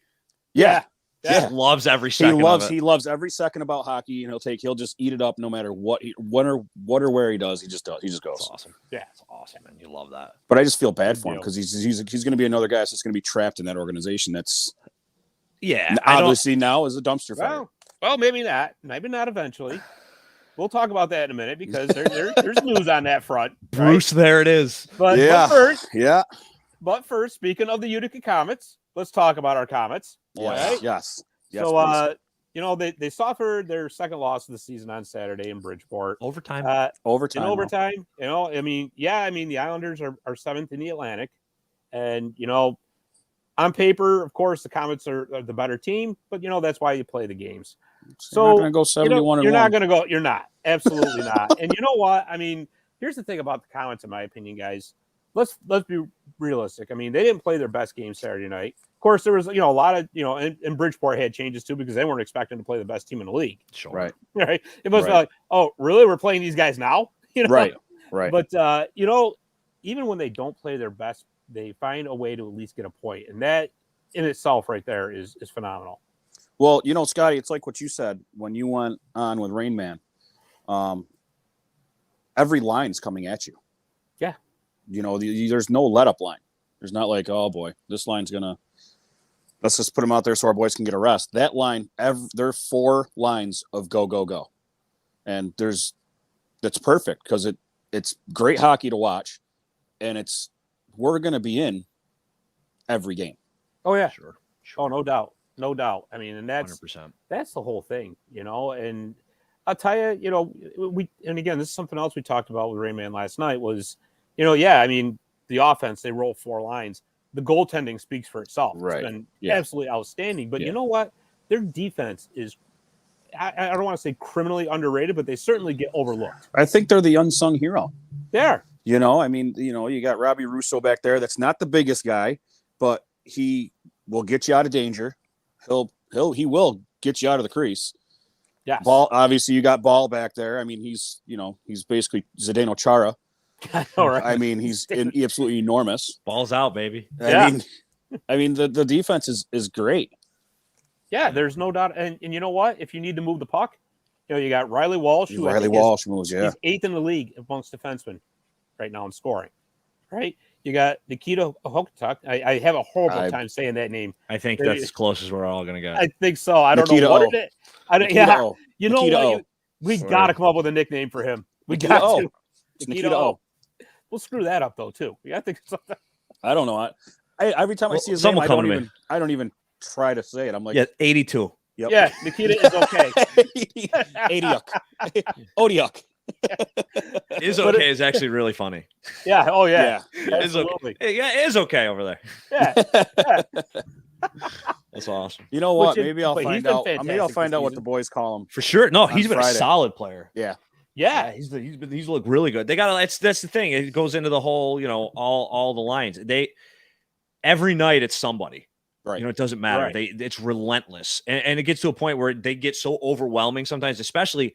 Yeah. He loves every second. He loves every second about hockey, and he'll just eat it up no matter what or where he does. He just goes. That's awesome. Yeah. It's awesome, man. You love that. But I just feel bad for him because he's going to be another guy that's just going to be trapped in that organization. That's obviously now is a dumpster fire. Well, maybe not. Maybe not eventually. We'll talk about that in a minute because there's news on that front. Bruce, there it is. But first, speaking of the Utica Comets, let's talk about our Comets. Yes. So, they suffered their second loss of the season on Saturday in Bridgeport. Overtime. Overtime. In overtime. The Islanders are seventh in the Atlantic. And, on paper, of course, the Comets are the better team, but, that's why you play the games. So you're not going to go 71 you're not going to go. You're not. Absolutely not. And you know what? I mean, here's the thing about the Comets, in my opinion, guys. Let's be realistic. I mean, they didn't play their best game Saturday night. Of course, there was, a lot of, and Bridgeport had changes too because they weren't expecting to play the best team in the league. Sure. Right. Right. It must be like, oh, really? We're playing these guys now? Right. But, even when they don't play their best, they find a way to at least get a point. And that in itself right there is phenomenal. Well, Scotty, it's like what you said when you went on with Rain Man. Every line's coming at you. Yeah. There's no let-up line. There's not like, oh, boy, this line's going to – let's just put them out there so our boys can get a rest. That line, there are 4 lines of go, go, go. And that's perfect because it's great hockey to watch, and we're going to be in every game. Oh, yeah. Sure. Oh, no doubt. No doubt. I mean, and 100%. that's the whole thing, and I'll tell you, and again, this is something else we talked about with Rayman last night was, I mean, the offense, they roll 4 lines. The goaltending speaks for itself. Right. It's been absolutely outstanding. But you know what? Their defense is, I don't want to say criminally underrated, but they certainly get overlooked. I think they're the unsung hero. There. I mean, you got Robbie Russo back there. That's not the biggest guy, but he will get you out of danger. He will get you out of the crease. Yeah. Ball, obviously you got Ball back there. I mean, he's basically Zdeno Chara. All right. I mean, he's absolutely enormous. Balls out, baby. I mean, the defense is great. Yeah, there's no doubt. And you know what? If you need to move the puck, you got Riley Walsh. Riley Walsh moves, He's 8th in the league amongst defensemen right now in scoring. Right? You got Nikita Hokutuk. I have a horrible time saying that name. I think that's as close as we're all going to get. I think so. I don't know what it is. You know what? We got to come up with a nickname for him. We got to. Nikita O. We'll screw that up, though, too. I think something. I don't know. Every time I see his name, I don't even try to say it. I'm like, 82. Yep. Yeah, Nikita is okay. Adiuk. Odiuk. Is okay is actually really funny. Yeah. Oh, yeah. Is okay. Yeah, it is okay over there. Yeah. That's awesome. You know what? Maybe I'll find out. Maybe I'll find out what the boys call him. For sure. No, he's been a solid player. Yeah. He's looked really good. They got that's the thing. It goes into the whole, all the lines. Every night it's somebody. Right. It doesn't matter. Right. It's relentless. And it gets to a point where they get so overwhelming sometimes, especially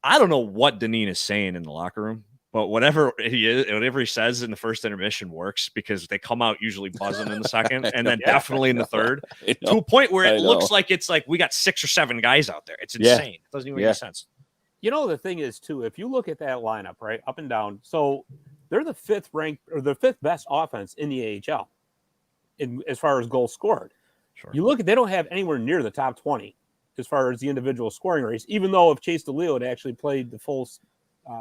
I don't know what Deneen is saying in the locker room, but whatever he says in the first intermission works because they come out usually buzzing in the second and then definitely in the third to a point where it looks like it's like we got 6 or 7 guys out there. It's insane. It doesn't even make sense. The thing is, too, if you look at that lineup, right, up and down, so they're the 5th ranked or the 5th best offense in the AHL as far as goals scored. Sure. You look at, they don't have anywhere near the top 20 as far as the individual scoring race, even though if Chase DeLeo had actually played the full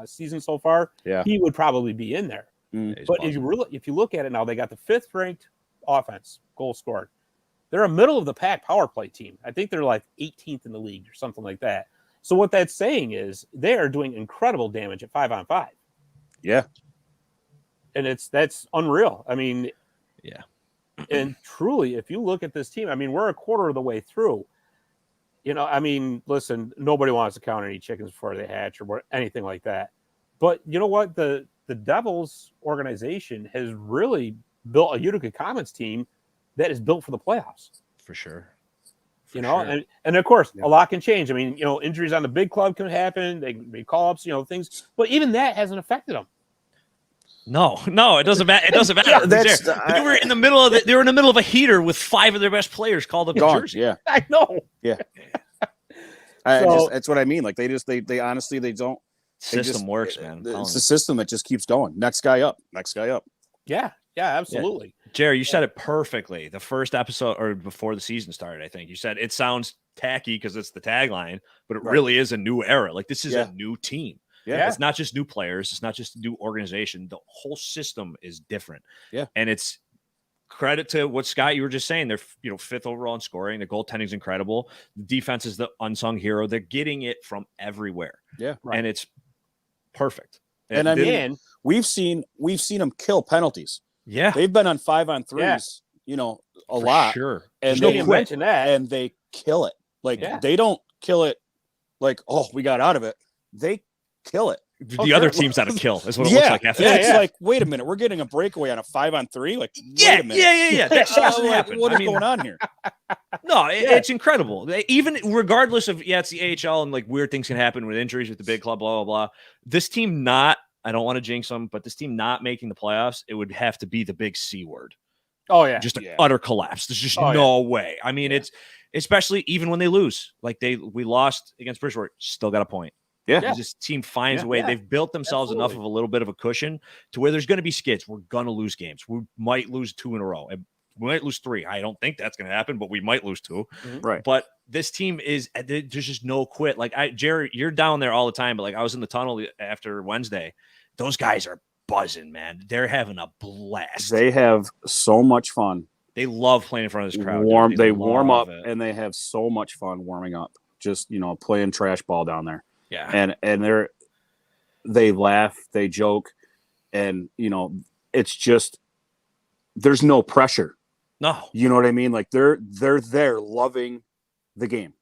season so far, he would probably be in there. But if you look at it now, they got the 5th ranked offense goals scored. They're a middle of the pack power play team. I think they're like 18th in the league or something like that. So what that's saying is they are doing incredible damage at 5-on-5. Yeah. And that's unreal. I mean, and truly, if you look at this team, I mean, we're a quarter of the way through. I mean, listen, nobody wants to count any chickens before they hatch or anything like that. But you know what? The Devils organization has really built a Utica Comets team that is built for the playoffs. For sure. And of course, a lot can change. I mean, injuries on the big club can happen. They can be call-ups, things. But even that hasn't affected them. No, it doesn't matter. It doesn't matter. They were in the middle of a heater with 5 of their best players called up in Jersey. Yeah, I know. Yeah, that's what I mean. Like they honestly don't. System works, man. It's the system that just keeps going. Next guy up. Yeah, absolutely. Yeah. Jerry, you said it perfectly. The first episode or before the season started, I think you said it sounds tacky because it's the tagline, but it really is a new era. Like this is a new team. Yeah. It's not just new players. It's not just a new organization. The whole system is different. Yeah. And it's credit to what Scott, you were just saying. They're 5th overall in scoring. The goaltending is incredible. The defense is the unsung hero. They're getting it from everywhere. Yeah. And it's perfect. And I mean, we've seen them kill penalties. Yeah. They've been on 5-on-3s, a lot. Sure. And they mention that. And they kill it. Like they don't kill it like, oh, we got out of it. They kill it. The other team's out of kill is what it looks like. It's like, wait a minute, we're getting a breakaway on a 5-on-3. Like, wait a minute. Yeah. That doesn't happen. What is going on here? No, it's incredible. Even regardless of it's the AHL and like weird things can happen with injuries with the big club, blah blah blah. This team I don't want to jinx them, but this team not making the playoffs, it would have to be the big C word. Oh yeah, just an utter collapse. There's just no way. I mean, it's especially even when they lose, like we lost against Bridgeport, still got a point. Yeah. This team finds a way. They've built themselves enough of a little bit of a cushion to where there's going to be skids. We're going to lose games. We might lose 2 in a row. We might lose 3. I don't think that's going to happen, but we might lose 2. Mm-hmm. Right. But this team there's just no quit. Like Jerry, you're down there all the time, but like I was in the tunnel after Wednesday. Those guys are buzzing, man. They're having a blast. They have so much fun. They love playing in front of this crowd. They warm up and they have so much fun warming up. Just, playing trash ball down there. Yeah. And they laugh, they joke, and it's just there's no pressure. No. You know what I mean? Like they're there loving the game.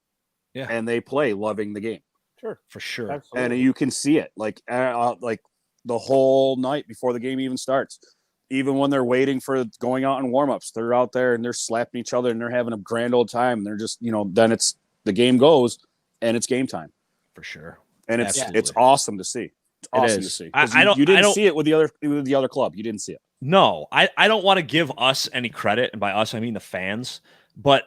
Yeah. And they play loving the game. Sure. For sure. Absolutely. And you can see it like the whole night before the game even starts. Even when they're waiting for going out in warm-ups, they're out there and they're slapping each other and they're having a grand old time. They're just, then it's the game goes and it's game time. For sure. And it's awesome to see. It's awesome to see. You didn't see it with the other club. You didn't see it. No, I don't want to give us any credit, and by us I mean the fans. But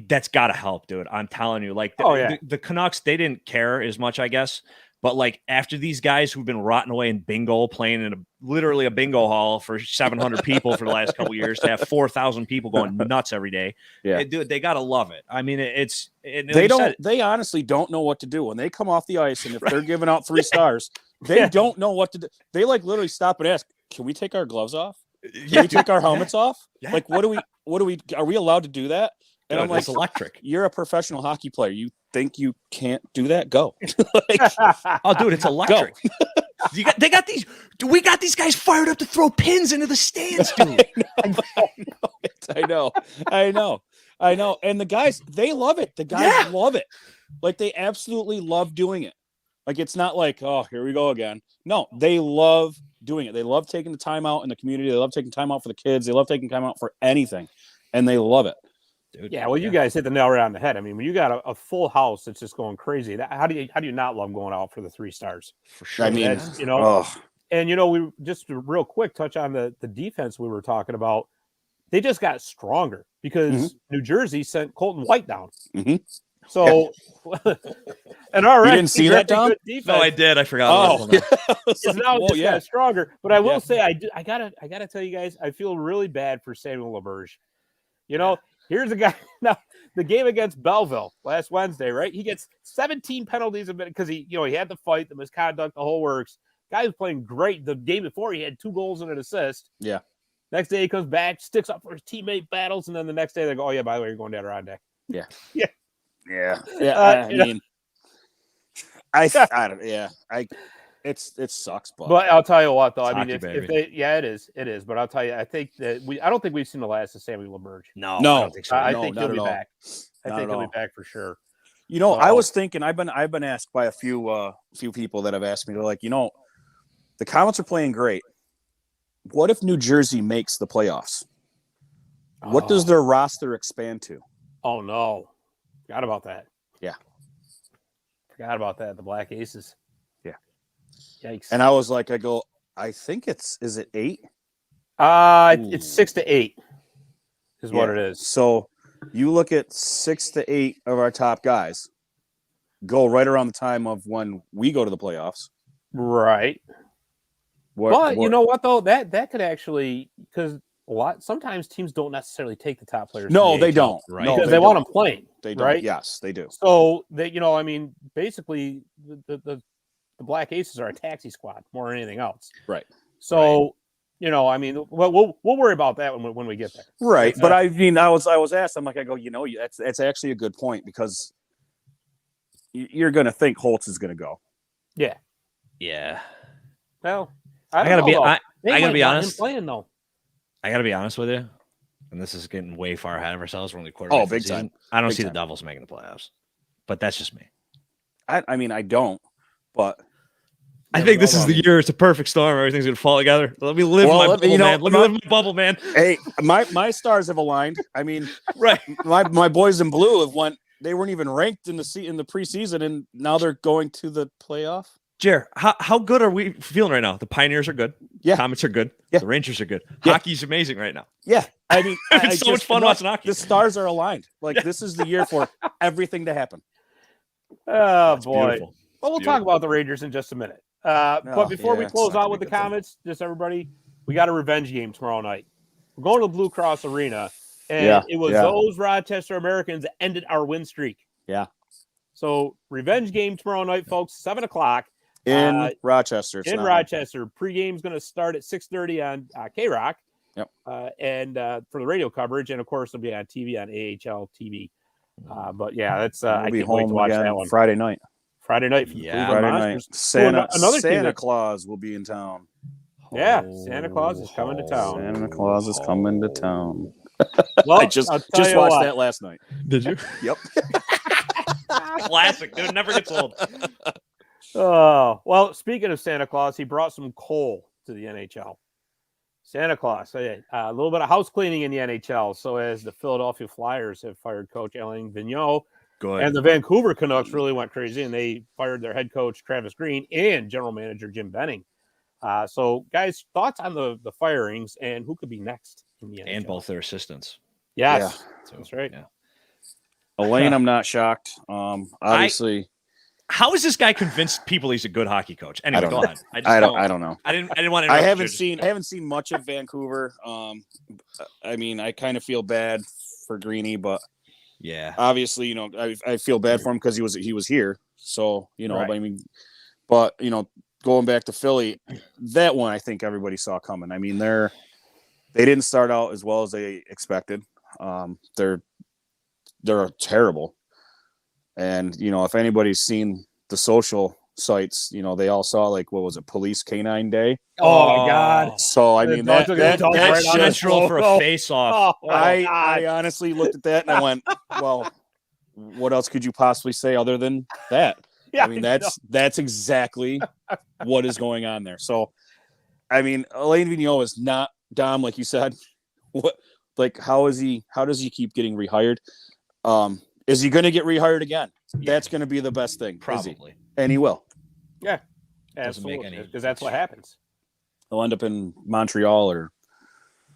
that's got to help, dude. I'm telling you, like the Canucks, they didn't care as much, I guess. But like after these guys who've been rotting away in bingo, playing in literally a bingo hall for 700 people for the last couple of years, to have 4,000 people going nuts every day, dude, they gotta love it. I mean, they honestly don't know what to do when they come off the ice, and if they're giving out 3 stars, they don't know what to do. They like literally stop and ask, "Can we take our gloves off? Can we take our helmets off? Yeah. Like, what do we? Are we allowed to do that?" And I'm like, "It's electric. You're a professional hockey player. You think you can't do that? Go." Oh, dude, it's electric. They got these. We got these guys fired up to throw pins into the stands, dude. I know. And the guys, they love it. The guys love it. Like, they absolutely love doing it. Like, it's not like, oh, here we go again. No, they love doing it. They love taking the time out in the community. They love taking time out for the kids. They love taking time out for anything, and they love it. Dude, well, you guys hit the nail right on the head. I mean, when you got a full house that's just going crazy, how do you not love going out for the 3 stars? For sure. I mean, and we just real quick touch on the defense we were talking about. They just got stronger because New Jersey sent Colton White down. Mm-hmm. So, and all right, you didn't see that, Tom? No, I did. I forgot. Now it's just got stronger. But I will say, I gotta tell you guys, I feel really bad for Samuel LaBerge. Here's a guy now. The game against Belleville last Wednesday, right? He gets 17 penalties a minute because he had the fight, the misconduct, the whole works. Guy was playing great. The game before, he had 2 goals and an assist. Yeah. Next day he comes back, sticks up for his teammate, battles, and then the next day they go, "Oh yeah, by the way, you're going down Adirondack." Yeah. Yeah. Yeah. Yeah. It sucks, but I'll tell you what, though. I mean, hockey, if they, it is. But I'll tell you, I think that I don't think we've seen the last of Samuel LaBerge. No, I don't think so. I think he'll be back. I think he'll be back for sure. I was thinking, I've been asked by a few people that have asked me, they're like, the Comets are playing great. What if New Jersey makes the playoffs? What does their roster expand to? Oh no, forgot about that. Yeah, forgot about that. The Black Aces. Yeah. Yikes. And I was like, I think is it 8? It's 6 to 8 is what it is. So you look at 6 to 8 of our top guys go right around the time of when we go to the playoffs. Right. You know what though? That could actually, because sometimes teams don't necessarily take the top players. No, they don't. Right. Because they want them playing. They don't. Right? Yes, they do. So basically the Black Aces are a taxi squad more than anything else. Right. So, we'll worry about that when we get there. Right. But I was asked, I'm like, that's actually a good point, because you're going to think Holtz is going to go. Yeah. Yeah. Well, I gotta be honest. Playing though. I gotta be honest with you, and this is getting way far ahead of ourselves. We're only quarter. Oh, big time. I don't see the Devils making the playoffs, but that's just me. I don't, but I think this is the year. It's a perfect storm. Everything's gonna fall together. Let me live my bubble, man. Let me live my bubble, man. Hey, my stars have aligned. I mean, right. My boys in blue have won. They weren't even ranked in the preseason, and now they're going to the playoff. Jer, how good are we feeling right now? The Pioneers are good. Yeah. Comets are good. Yeah. The Rangers are good. Yeah. Hockey's amazing right now. Yeah. I mean, it's so much fun watching hockey. The stars are aligned. Like, this is the year for everything to happen. Oh, That's boy. beautiful. Well, we'll talk about the Rangers in just a minute. But before we close out with the Comets, just everybody, we got a revenge game tomorrow night. We're going to Blue Cross Arena, and it was those Rochester Americans that ended our win streak. Yeah. So, revenge game tomorrow night, folks, 7:00. In Rochester. Rochester. Pre-game's going to start at 6:30 on K-Rock. Yep. And for the radio coverage, and of course, it'll be on TV on AHL TV. But yeah, that's I can't wait to watch that one. Friday night. Friday night. Santa Claus will be in town. Yeah, Santa Claus is coming to town. Santa Claus is coming to town. Well, I just watched that last night. Did you? Yep. Classic, dude. Never gets old. Oh, well, speaking of Santa Claus, he brought some coal to the NHL. Santa Claus, a little bit of house cleaning in the NHL. So as the Philadelphia Flyers have fired coach Alain Vigneault, Good. And the Vancouver Canucks really went crazy, and they fired their head coach, Travis Green, and general manager, Jim Benning. So, guys, thoughts on the firings and who could be next in the NHL? And both their assistants. Yes, So, that's right. Yeah. Elaine, I'm not shocked. Obviously, how is this guy convinced people he's a good hockey coach? Anyway, go ahead. I don't know. I didn't want to. I haven't seen much of Vancouver. I mean, I kind of feel bad for Greeny, but yeah, obviously, you know, I feel bad for him because he was here. So, you know, Right. I mean, but you know, going back to Philly, that one I think everybody saw coming. I mean, they didn't start out as well as they expected. They're terrible. And, you know, if anybody's seen the social sites, you know, they all saw, like, what was it, Police Canine Day? Oh, my God. So, I mean, that's central for a face-off. Oh, I honestly looked at that and I went, well, what else could you possibly say other than that? Yeah, I mean, that's exactly what is going on there. So, I mean, Alain Vigneault is not Dom, like you said. What, like, how does he keep getting rehired? Is he going to get rehired again? That's going to be the best thing. Probably. And he will. Yeah, Doesn't make absolutely, any because that's what happens. He'll end up in Montreal or.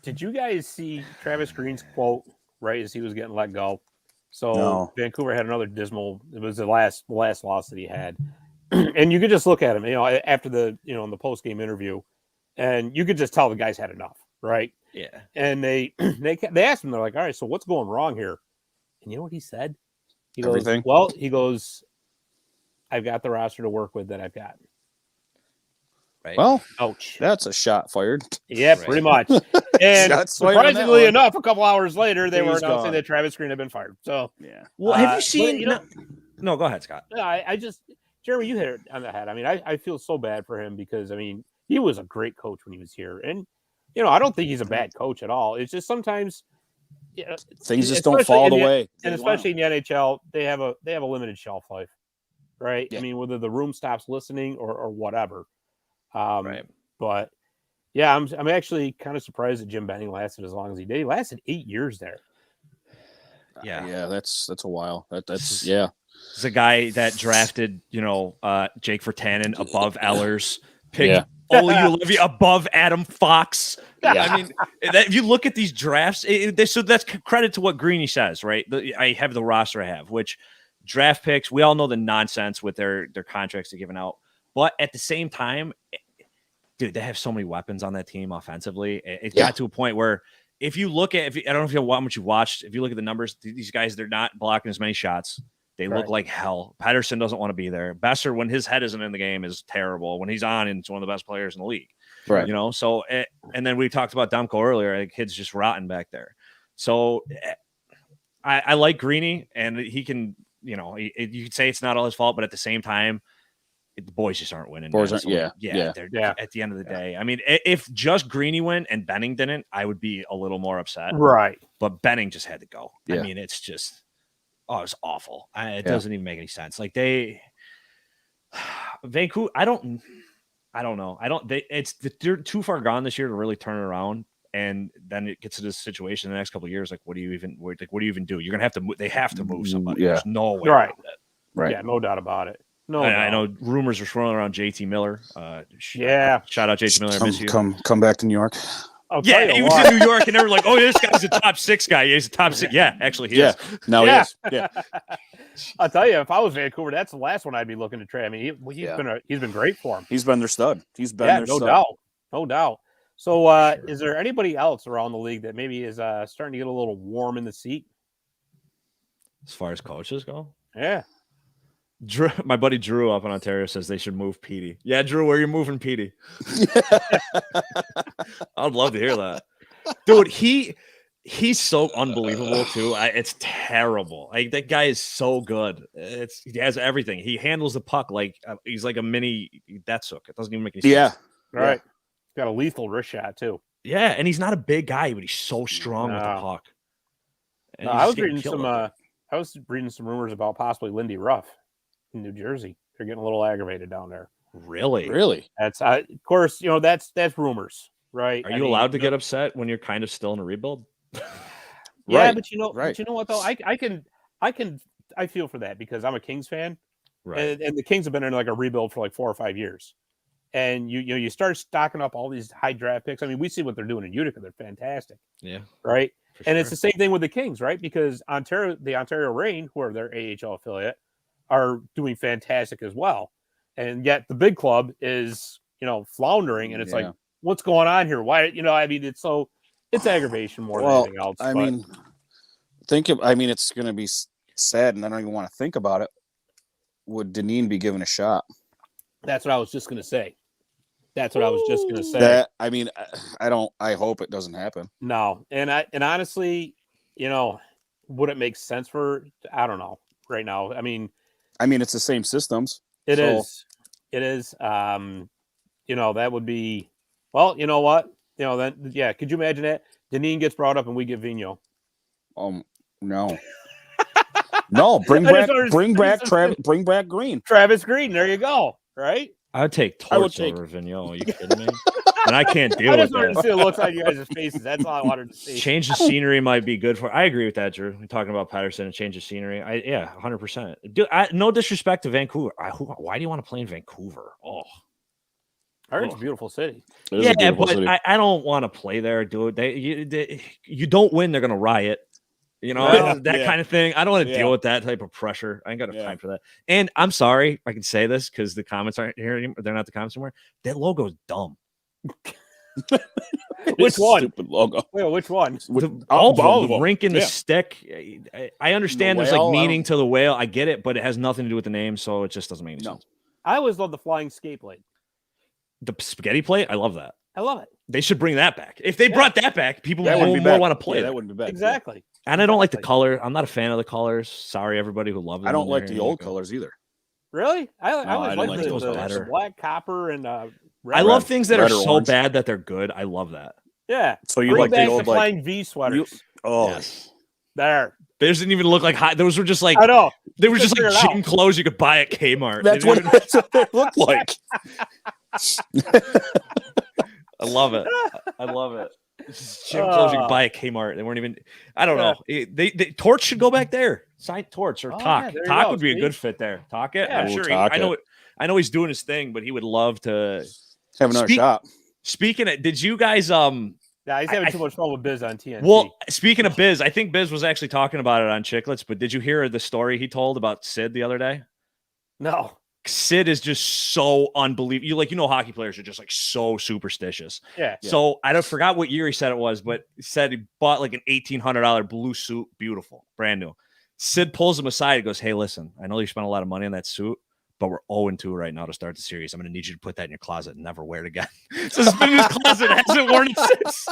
Did you guys see Travis Green's quote right as he was getting let go? So No. Vancouver had another dismal. It was the last loss that he had, and you could just look at him, you know, after the in the post game interview, and you could just tell the guy's had enough, right? Yeah. And they asked him, they're like, all right, so what's going wrong here? And you know what he said? He goes, Everything. well, I've got the roster to work with that I've got. Right. Well, Ouch. that's a shot fired. Yeah, Right. pretty much. And Shots fired on that surprisingly one. enough, a couple hours later, they were He's announcing gone. that Travis Green had been fired. So, Yeah. Well, have you but, seen? you know- No, go ahead, Scott. I just, Jeremy, you hit it on the head. I mean, I feel so bad for him because, I mean, he was a great coach when he was here. And, you know, I don't think he's a bad coach at all. It's just sometimes, you know, Things just don't especially fall in the the- way. and especially in the NHL, they have a limited shelf life, right? Yeah. I mean, whether the room stops listening or whatever. Right. But yeah, I'm actually kind of surprised that Jim Benning lasted as long as he did. He lasted 8 years there. Yeah. Yeah, that's a while. That's yeah. It's a guy that drafted, Jake Virtanen above Ellers, picked Yeah. Oli Olivia above Adam Fox. Yeah. I mean, if you look at these drafts, so that's credit to what Greeny says, right? I have the roster I have, which draft picks, we all know the nonsense with their contracts they're giving out. But at the same time, dude, they have so many weapons on that team offensively. It got to a point where if you look at, I don't know if how much you watched, if you look at the numbers, these guys, they're not blocking as many shots. They look like hell. Patterson doesn't want to be there. Besser, when his head isn't in the game, is terrible. When he's on, it's one of the best players in the league. Right. So, and then we talked about Demko earlier. The kid's just rotten back there. So I like Greeny, and he can, you could say it's not all his fault, but at the same time, the boys just aren't winning. Boys man. aren't- So, yeah. They're at the end of the day. I mean, if just Greeny went and Benning didn't, I would be a little more upset. Right. But Benning just had to go. Yeah. I mean, it's just, it's awful. It doesn't even make any sense. Like Vancouver, I don't know. They're too far gone this year to really turn it around. And then it gets to this situation in the next couple of years. Like, what do you even do? You're going to have to move. They have to move somebody. Yeah. There's no way. Right. around it. Right. Yeah, no doubt about it. No, I know rumors are swirling around JT Miller. Yeah. Shout out JT Miller. I miss you. Come back to New York. I'll tell Yeah, you he was what. in New York, and they were like, "Oh, this guy's a top 6 guy. He's a top 6." Yeah, actually, he is. No, Yeah. he is. Yeah. I'll tell you, if I was Vancouver, that's the last one I'd be looking to trade. I mean, he's been great for him. He's been their stud. He's been Yeah, their no stud. doubt, no doubt. So, is there anybody else around the league that maybe is starting to get a little warm in the seat? As far as coaches go, Yeah. Drew, my buddy Drew up in Ontario says they should move Petey. Yeah, Drew, where are you moving Petey? I'd love to hear that, dude. He's so unbelievable too. It's terrible. Like, that guy is so good. He has everything. He handles the puck like he's like a mini Datsyuk. It doesn't even make any sense. Yeah. Right. Got a lethal wrist shot too. Yeah, and he's not a big guy, but he's so strong with the No. puck. And No, he's I was getting reading killed some. up there. I was reading some rumors about possibly Lindy Ruff in New Jersey. They're getting a little aggravated down there. Really? Really? That's of course, that's rumors, right? Are you allowed to get upset when you're kind of still in a rebuild? Yeah, Right, but right. what though? I can I feel for that because I'm a Kings fan, Right. and the Kings have been in like a rebuild for like 4 or 5 years. And you start stocking up all these high draft picks. I mean, we see what they're doing in Utica. They're fantastic. Yeah. Right. For And sure. it's the same thing with the Kings, right? Because the Ontario Reign, who are their AHL affiliate, are doing fantastic as well. And yet the big club is, floundering. And it's like, what's going on here? Why, I mean, it's aggravation more than anything else. I mean, it's going to be sad, and I don't even want to think about it. Would Dineen be given a shot? That's what I was just going to say. I hope it doesn't happen. No. And honestly, would it make sense I don't know right now. I mean, it's the same systems. It is. That would be, well, you know what? Then, yeah. Could you imagine that? Dineen gets brought up and we get Vigneault. No. No, bring back Green. Travis Green. There you go. Right? I would take Torts over Vigneault. Are you kidding me? And I can't deal with that. I just wanted to see the looks on you guys' faces. That's all I wanted to see. Change the scenery might be good for. I agree with that, Drew. We're talking about Patterson and change the scenery. 100%. Dude, no disrespect to Vancouver. Why do you want to play in Vancouver? Oh, I heard it's a beautiful city. City. I don't want to play there, dude. You don't win, they're gonna riot. Kind of thing. I don't want to deal with that type of pressure. I ain't got time for that. And I'm sorry, I can say this because the comments aren't here anymore. They're not the comments anymore. That logo is dumb. Which one? Stupid logo. Wait, which one? All of them. The rink and the stick. I understand there's like meaning to the whale. I get it, but it has nothing to do with the name, so it just doesn't make any sense. I always love the flying skate blade. The spaghetti plate? I love that. I love it. They should bring that back. If they brought that back, people would more want to play. That wouldn't be bad. Exactly. And I don't like the color. I'm not a fan of the colors. Sorry, everybody who loves them. I don't like the old colors either. Really? I always like the black, copper, and red. I love things that are so bad that they're good. I love that. Yeah. So you like the old flying V sweaters? Yes. There. They didn't even look like hot. Those were just like I know. They were just like gym clothes you could buy at Kmart. That's what they look like. I love it. I love it. Gym clothes you could buy at Kmart. They weren't even. I don't know. They Torch should go back there. Sign Torch or Talk. Yeah, Talk would be a good fit there. Talk it. Yeah. I'm sure. I know he's doing his thing, but he would love to have another shot. Speaking of, did you guys Yeah, he's having too much fun with Biz on TNT. Well, speaking of Biz, I think Biz was actually talking about it on Chicklets, but did you hear the story he told about Sid the other day? No. Sid is just so unbelievable. Hockey players are just like so superstitious. Yeah. So I don't forgot what year he said it was, but he said he bought like an $1,800 blue suit, beautiful, brand new. Sid pulls him aside. He goes, "Hey, listen, I know you spent a lot of money on that suit, but we're 0-2 right now to start the series. I'm going to need you to put that in your closet and never wear it again." So it's been in his closet, hasn't worn it since.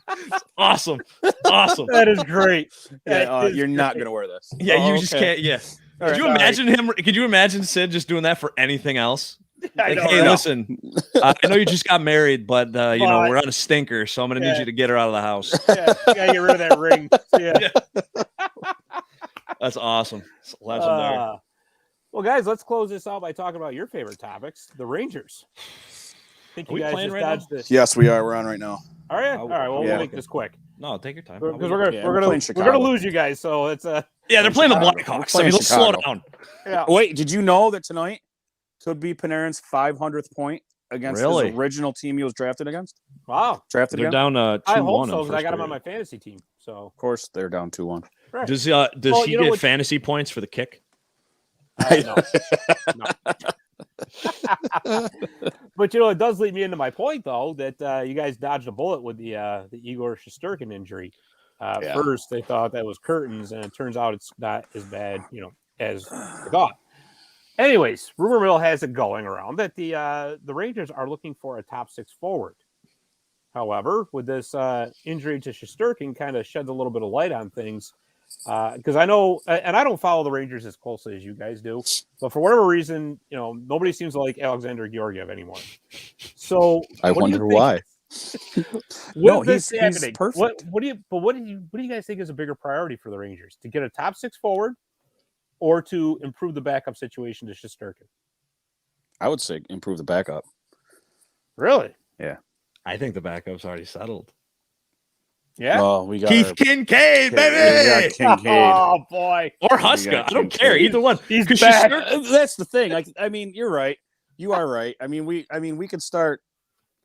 It's awesome. Awesome. That is great. You're not going to wear this. Yeah, you just can't. Yeah. Could you imagine him? Could you imagine Sid just doing that for anything else? Like, hey, listen, I know you just got married, but we're on a stinker, so I'm going to need you to get her out of the house. Yeah, you gotta get rid of that ring. Yeah. That's awesome. It's legendary. Well, guys, let's close this out by talking about your favorite topics, the Rangers. I think you guys just dodged this. Yes, we are. We're on right now. All right. All right. Well, we'll make this quick. No, take your time. Because we're gonna lose you guys. So it's yeah, they're playing the Blackhawks. I mean, let's slow down. Yeah. Wait, did you know that tonight could be Panarin's 500th point against his original team he was drafted against? Wow. Drafted they're again? Down 2-1. I hope so because I got him on my fantasy team. So of course they're down 2-1. Right. Does he get fantasy points for the kick? No. But it does lead me into my point though that you guys dodged a bullet with the Igor Shesterkin injury. First they thought that was curtains, and it turns out it's not as bad, as they thought. Anyways, rumor mill has it going around that the Rangers are looking for a top 6 forward. However, with this injury to Shesterkin, kind of sheds a little bit of light on things. Because I know, and I don't follow the Rangers as closely as you guys do, but for whatever reason, nobody seems to like Alexander Georgiev anymore. So I wonder why. No, he's perfect. What do you guys think is a bigger priority for the Rangers? To get a top 6 forward, or to improve the backup situation to Shesterkin? I would say improve the backup. Really? Yeah. I think the backup's already settled. Yeah. Oh, we got Keith Kincaid, baby. We got Kincaid. Oh boy. Or Huska. I don't care. Kincaid. Either one. He's 'Cause back. That's the thing. I mean, you're right. You are right. I mean, we could start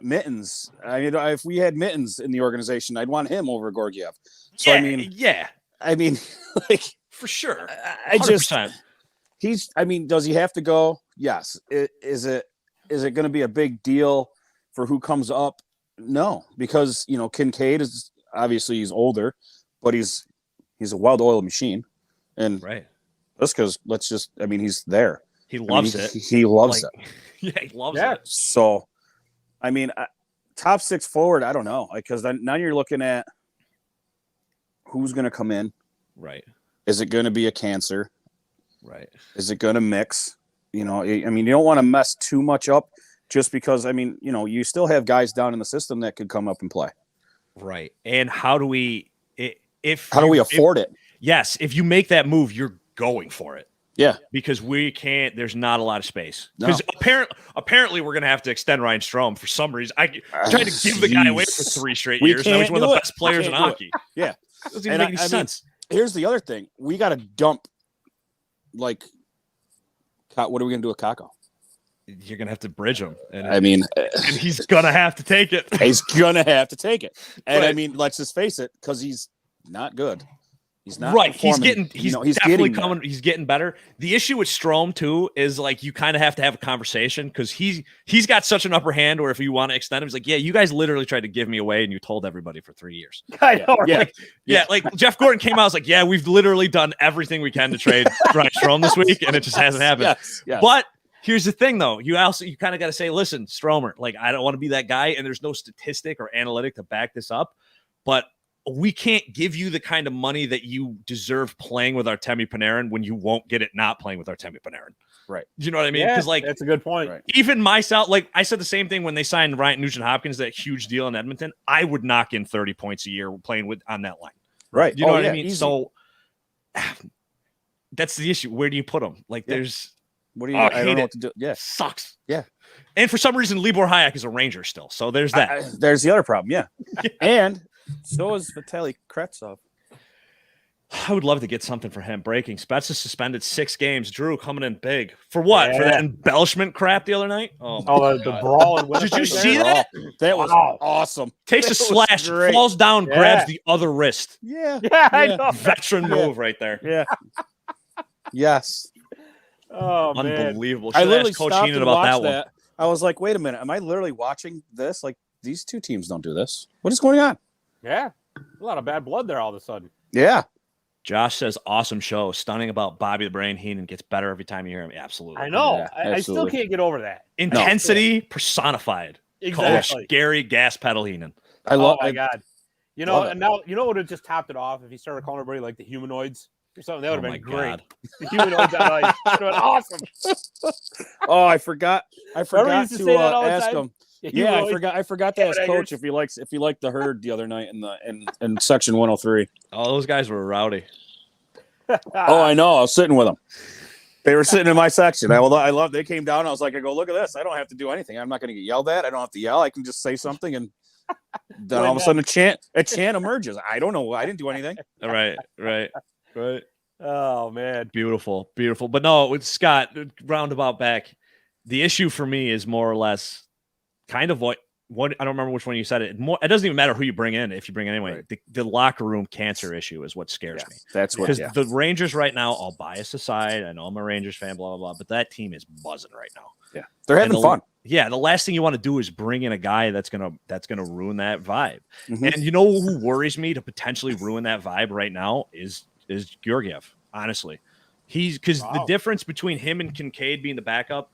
Mittens. I mean, if we had Mittens in the organization, I'd want him over Gorgiev. So yeah, I mean, like for sure. I just 100%. I mean, does he have to go? Yes. Is it going to be a big deal for who comes up? No, because Kincaid is obviously he's older, but he's a well-oiled machine, and right. Huska's he's there. He loves it. He loves it. Yeah, he loves Yeah. it. So, I mean, top six forward, I don't know, because now you're looking at who's going to come in. Right. Is it going to be a cancer? Right. Is it going to mix? I mean, you don't want to mess too much up just because, I mean, you still have guys down in the system that could come up and play. Right. And how do we afford it? Yes. If you make that move, you're going for it. Yeah. Because there's not a lot of space. No. Because apparently we're going to have to extend Ryan Strome for some reason. I tried to give the guy away for 3 straight years. Now he's one of the best players in hockey. Yeah. Doesn't even make any sense. Here's the other thing. We got to dump, what are we going to do with Kako? You're going to have to bridge him. And he's going to have to take it. He's going to have to take it. And Right. I mean, let's just face it, because he's not good. He's not right. He's performing. He's definitely coming. He's getting better. The issue with Strome too is you kind of have to have a conversation because he's got such an upper hand. Or if you want to extend him, he's like, yeah, you guys literally tried to give me away, and you told everybody for 3 years. I know, right? Like Jeff Gordon came out, was like, yeah, we've literally done everything we can to trade Ryan Strome this week, and it just hasn't happened. Yes. But here's the thing, though. You kind of got to say, listen, Stromer, I don't want to be that guy, and there's no statistic or analytic to back this up, but we can't give you the kind of money that you deserve playing with Artemi Panarin when you won't get it not playing with Artemi Panarin. Right. You know what I mean? Yeah, Because that's a good point. Right. even myself, I said the same thing when they signed Ryan Nugent-Hopkins, that huge deal in Edmonton. I would knock in 30 points a year playing on that line. Right. You know what I mean? Easy. So that's the issue. Where do you put them? There's What do you? Oh, I don't know what to do. Yes. sucks. Yeah. And for some reason, Libor Hayek is a Ranger still. So there's that. There's the other problem. Yeah. And so is Vitaly Kravtsov. I would love to get something for him. Breaking. Spets is suspended 6 games. Drew coming in big. For what? Yeah. For that embellishment crap the other night? Oh, my The God. brawl in Winnipeg. Did you see that? That was Wow. awesome. Takes a That was slash, great. falls down, Yeah. grabs the other wrist. Yeah. Yeah, I Yeah. know. Veteran move right there. Yeah. Yes. Oh man. Unbelievable. I Should literally ask Coach stopped Heenan and about watched that one. that. I was like, wait a minute. Am I literally watching this? These two teams don't do this. What is going on? Yeah. A lot of bad blood there all of a sudden. Yeah. Josh says, awesome show. Stunning about Bobby the Brain Heenan. Gets better every time you hear him. Absolutely. I know. Yeah, I still absolutely. can't get over that. Intensity personified. Exactly. Coach Gary Gas Pedal Heenan. I love. Oh my God. You know, love it. and now you know what would have just topped it off if he started calling everybody the humanoids or something. That would have Oh been my great. God. The humanoids on ice. That would have been awesome. Oh, I forgot. I forgot used to to say that all the ask time? him. The Yeah, I humanoids. forgot to ask Hammerheaders. Coach if he liked the herd the other night in section 103. Oh, those guys were rowdy. Oh, I know. I was sitting with them. They were sitting in my section. I love. They came down. I was like, I go, look at this. I don't have to do anything. I'm not going to get yelled at. I don't have to yell. I can just say something, and then all of a sudden a chant emerges. I don't know. I didn't do anything. Right. Oh man. Beautiful. But no, with Scott, roundabout back, the issue for me is more or less kind of what I don't remember which one you said it. It doesn't even matter who you bring in if you bring in anyway. Right. The locker room cancer issue is what scares me. That's what. Because Yeah. the Rangers right now, all bias aside, I know I'm a Rangers fan, blah, blah, blah, but that team is buzzing right now. Yeah. They're having fun. Yeah, the last thing you want to do is bring in a guy that's gonna ruin that vibe. Mhm. And you know who worries me to potentially ruin that vibe right now is Georgiev. Honestly, because the difference between him and Kincaid being the backup,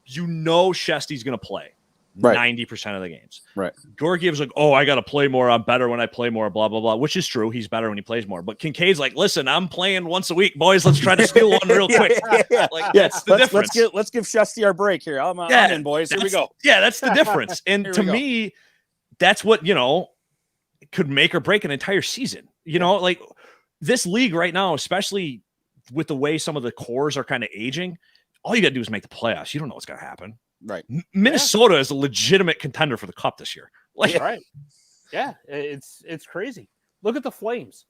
Shesty's gonna play 90% of the games. Right. Georgiev's like, oh, I got to play more. I'm better when I play more, blah, blah, blah, which is true. He's better when he plays more. But Kincaid's like, listen, I'm playing once a week, boys. Let's try to steal one real quick. That's the difference. Let's give Shesty our break here. I'm in, boys. Here we go. Yeah, that's the difference. And to me, that's what, could make or break an entire season. This league right now, especially with the way some of the cores are kind of aging, all you got to do is make the playoffs. You don't know what's going to happen. Right. Minnesota is a legitimate contender for the cup this year. Right. Yeah, it's crazy. Look at the Flames.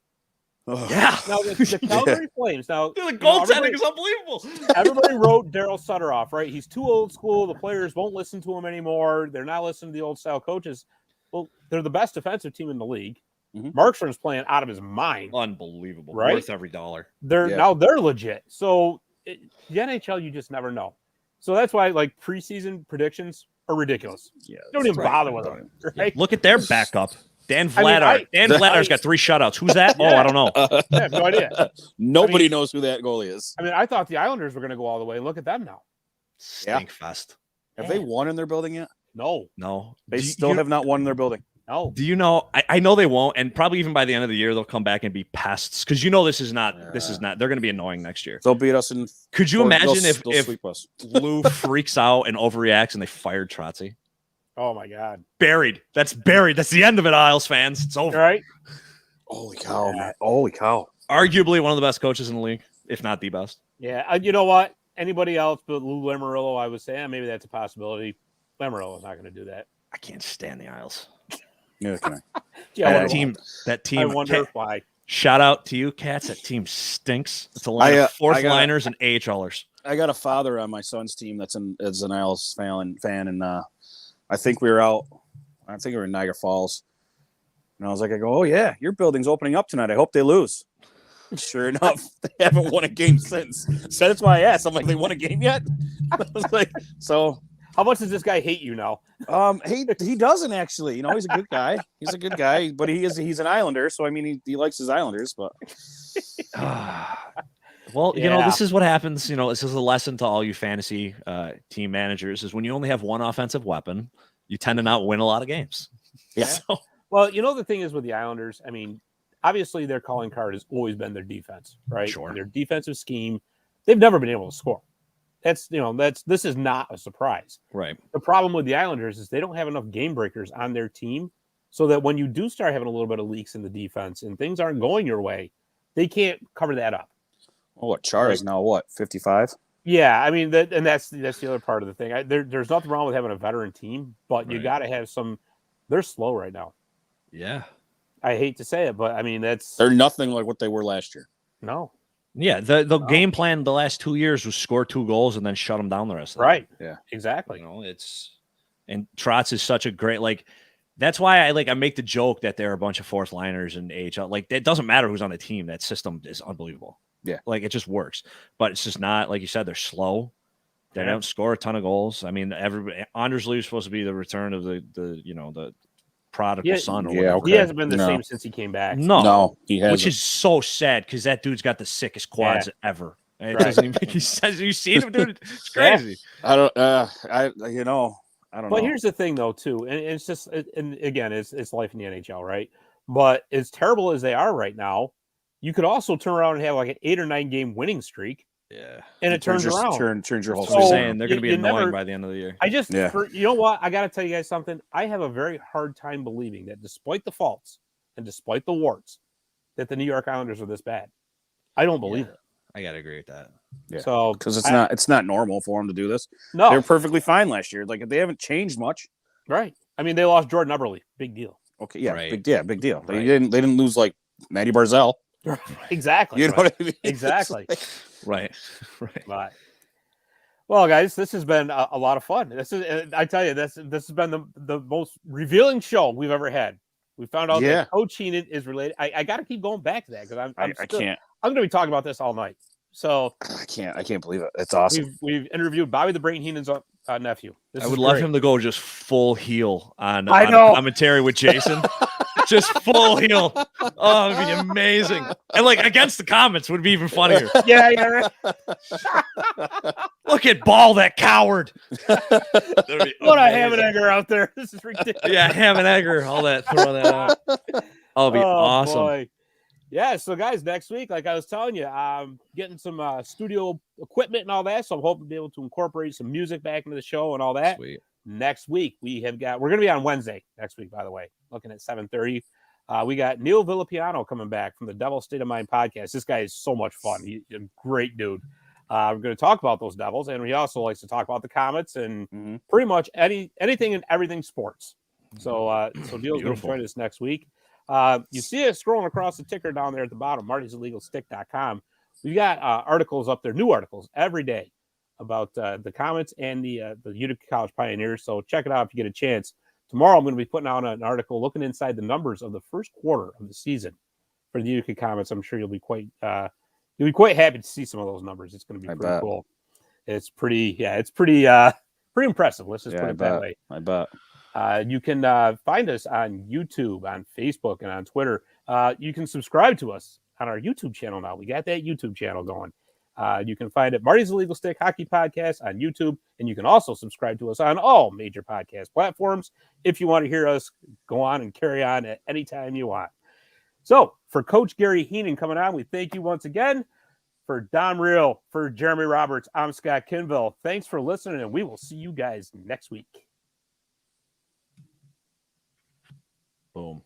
Yeah. Now the Calgary Flames. Now The you know, goaltending is unbelievable. everybody wrote Daryl Sutter off, right? He's too old school. The players won't listen to him anymore. They're not listening to the old style coaches. Well, they're the best defensive team in the league. Markstrom's playing out of his mind. Unbelievable. Right? Worth every dollar. Now they're legit. So the NHL, you just never know. So that's why like preseason predictions are ridiculous. Yeah, Don't even bother with them. Right? Look at their backup. Dan Vladar. Dan Vladar's got 3 shutouts. Who's that? Oh, I don't know. I have no idea. Nobody knows who that goalie is. I mean, I thought the Islanders were going to go all the way. And look at them now. Stink fest. Have they won in their building yet? No. They still have not won in their building. No. Do you know? I know they won't, and probably even by the end of the year they'll come back and be pests because this is not. They're going to be annoying next year. They'll beat us in. Could you imagine if sweep us. Lou freaks out and overreacts and they fired Trotzy? Oh my God. Buried. That's buried. That's the end of it, Isles fans. It's over. Right? Holy cow, man. Holy cow. Arguably one of the best coaches in the league, if not the best. Yeah. You know what? Anybody else but Lou Lamoriello, I would say maybe that's a possibility. Lamoriello's not going to do that. I can't stand the Isles. Yeah, can I? Yeah, that team. I wonder why. Shout out to you, Cats. That team stinks. It's a line of fourth liners and AHLers. I got a father on my son's team that's an Isles fan, and I think we were out. I think we were in Niagara Falls, and I was like, oh yeah, your building's opening up tonight. I hope they lose. Sure enough, they haven't won a game since. So that's why I asked. I'm like, they won a game yet? I was like, so. How much does this guy hate you now? He doesn't actually. You know, he's a good guy. He's a good guy, but he's an Islander, so I mean he likes his Islanders, but well, you know, this is what happens. You know, this is a lesson to all you fantasy team managers is when you only have one offensive weapon, you tend to not win a lot of games. Yeah. So, well, you know, the thing is with the Islanders, I mean, obviously their calling card has always been their defense, right? Sure. Their defensive scheme, they've never been able to score. This is not a surprise. Right. The problem with the Islanders is they don't have enough game breakers on their team so that when you do start having a little bit of leaks in the defense and things aren't going your way, they can't cover that up. well, what Char is now 55? Yeah, I mean that's the other part of the thing. There's nothing wrong with having a veteran team, but you got to have some. They're slow right now. yeah. I hate to say it, but I mean They're nothing like what they were last year. no. Yeah, the game plan the last 2 years was score 2 goals and then shut them down the rest of the Right. Yeah. Exactly. You know, and Trotz is such a great that's why I make the joke that they're a bunch of fourth liners and AHL. Like it doesn't matter who's on the team. That system is unbelievable. Yeah. Like it just works. But it's just not like you said, they're slow. They don't score a ton of goals. I mean, Anders Lee is supposed to be the return of the prodigal son or whatever. He hasn't been the same since he came back. No, he hasn't. which is so sad because that dude's got the sickest quads ever. And it doesn't even make any sense. You see him, dude? It's crazy. I don't. I don't know. But here's the thing, though, too, and it's just, and again, it's life in the NHL, right? But as terrible as they are right now, you could also turn around and have like an 8 or 9 game winning streak. Yeah, and it turns around. Turns your whole So season. saying they're going to be annoying by the end of the year. You know what? I got to tell you guys something. I have a very hard time believing that despite the faults and despite the warts, that the New York Islanders are this bad. I don't believe it. I got to agree with that. Yeah. So because it's not normal for them to do this. No, they were perfectly fine last year. Like they haven't changed much. Right. I mean, they lost Jordan Eberle. Big deal. Okay. Yeah. Right. Big deal. They didn't lose like Matty Barzell. Exactly. You know what I mean? Exactly. Right. But, well, guys, this has been a lot of fun. I tell you, this has been the most revealing show we've ever had. We found out that Coach Heenan is related. I got to keep going back to that because I can't. I'm going to be talking about this all night. So I can't believe it. It's awesome. We've interviewed Bobby the Brain Heenan's nephew. I would love him to go just full heel on commentary with Jason. Just full heel. Oh, it'd be amazing. And like against the comments would be even funnier. Yeah, right. Look at Ball, that coward. What a ham and egger out there. This is ridiculous. Yeah, ham and egger. All that. Throw that out. That'll be awesome. Boy. Yeah, so guys, next week, like I was telling you, I'm getting some studio equipment and all that. So I'm hoping to be able to incorporate some music back into the show and all that. Sweet. Next week, we're going to be on Wednesday next week, by the way, looking at 7:30. We got Neil Villapiano coming back from the Devil State of Mind podcast. This guy is so much fun. He's a great dude. We're going to talk about those Devils, and he also likes to talk about the Comets and pretty much anything and everything sports. So Deal's going to Beautiful. join us next week. You see it scrolling across the ticker down there at the bottom, martysillegalstick.com. We've got articles up there, new articles every day about the Comets and the Utica College Pioneers. So check it out if you get a chance. Tomorrow I'm going to be putting out an article looking inside the numbers of the first quarter of the season for the Utica Comets. I'm sure you'll be quite happy to see some of those numbers. It's going to be pretty cool. It's pretty impressive. Let's just put it that way. I bet. You can find us on YouTube, on Facebook, and on Twitter. You can subscribe to us on our YouTube channel now. We got that YouTube channel going. You can find it Marty's Illegal Stick Hockey Podcast on YouTube, and you can also subscribe to us on all major podcast platforms if you want to hear us go on and carry on at any time you want. So, for Coach Gary Heenan coming on, we thank you once again. For Dom Real, for Jeremy Roberts, I'm Scott Kinville. Thanks for listening, and we will see you guys next week. Boom.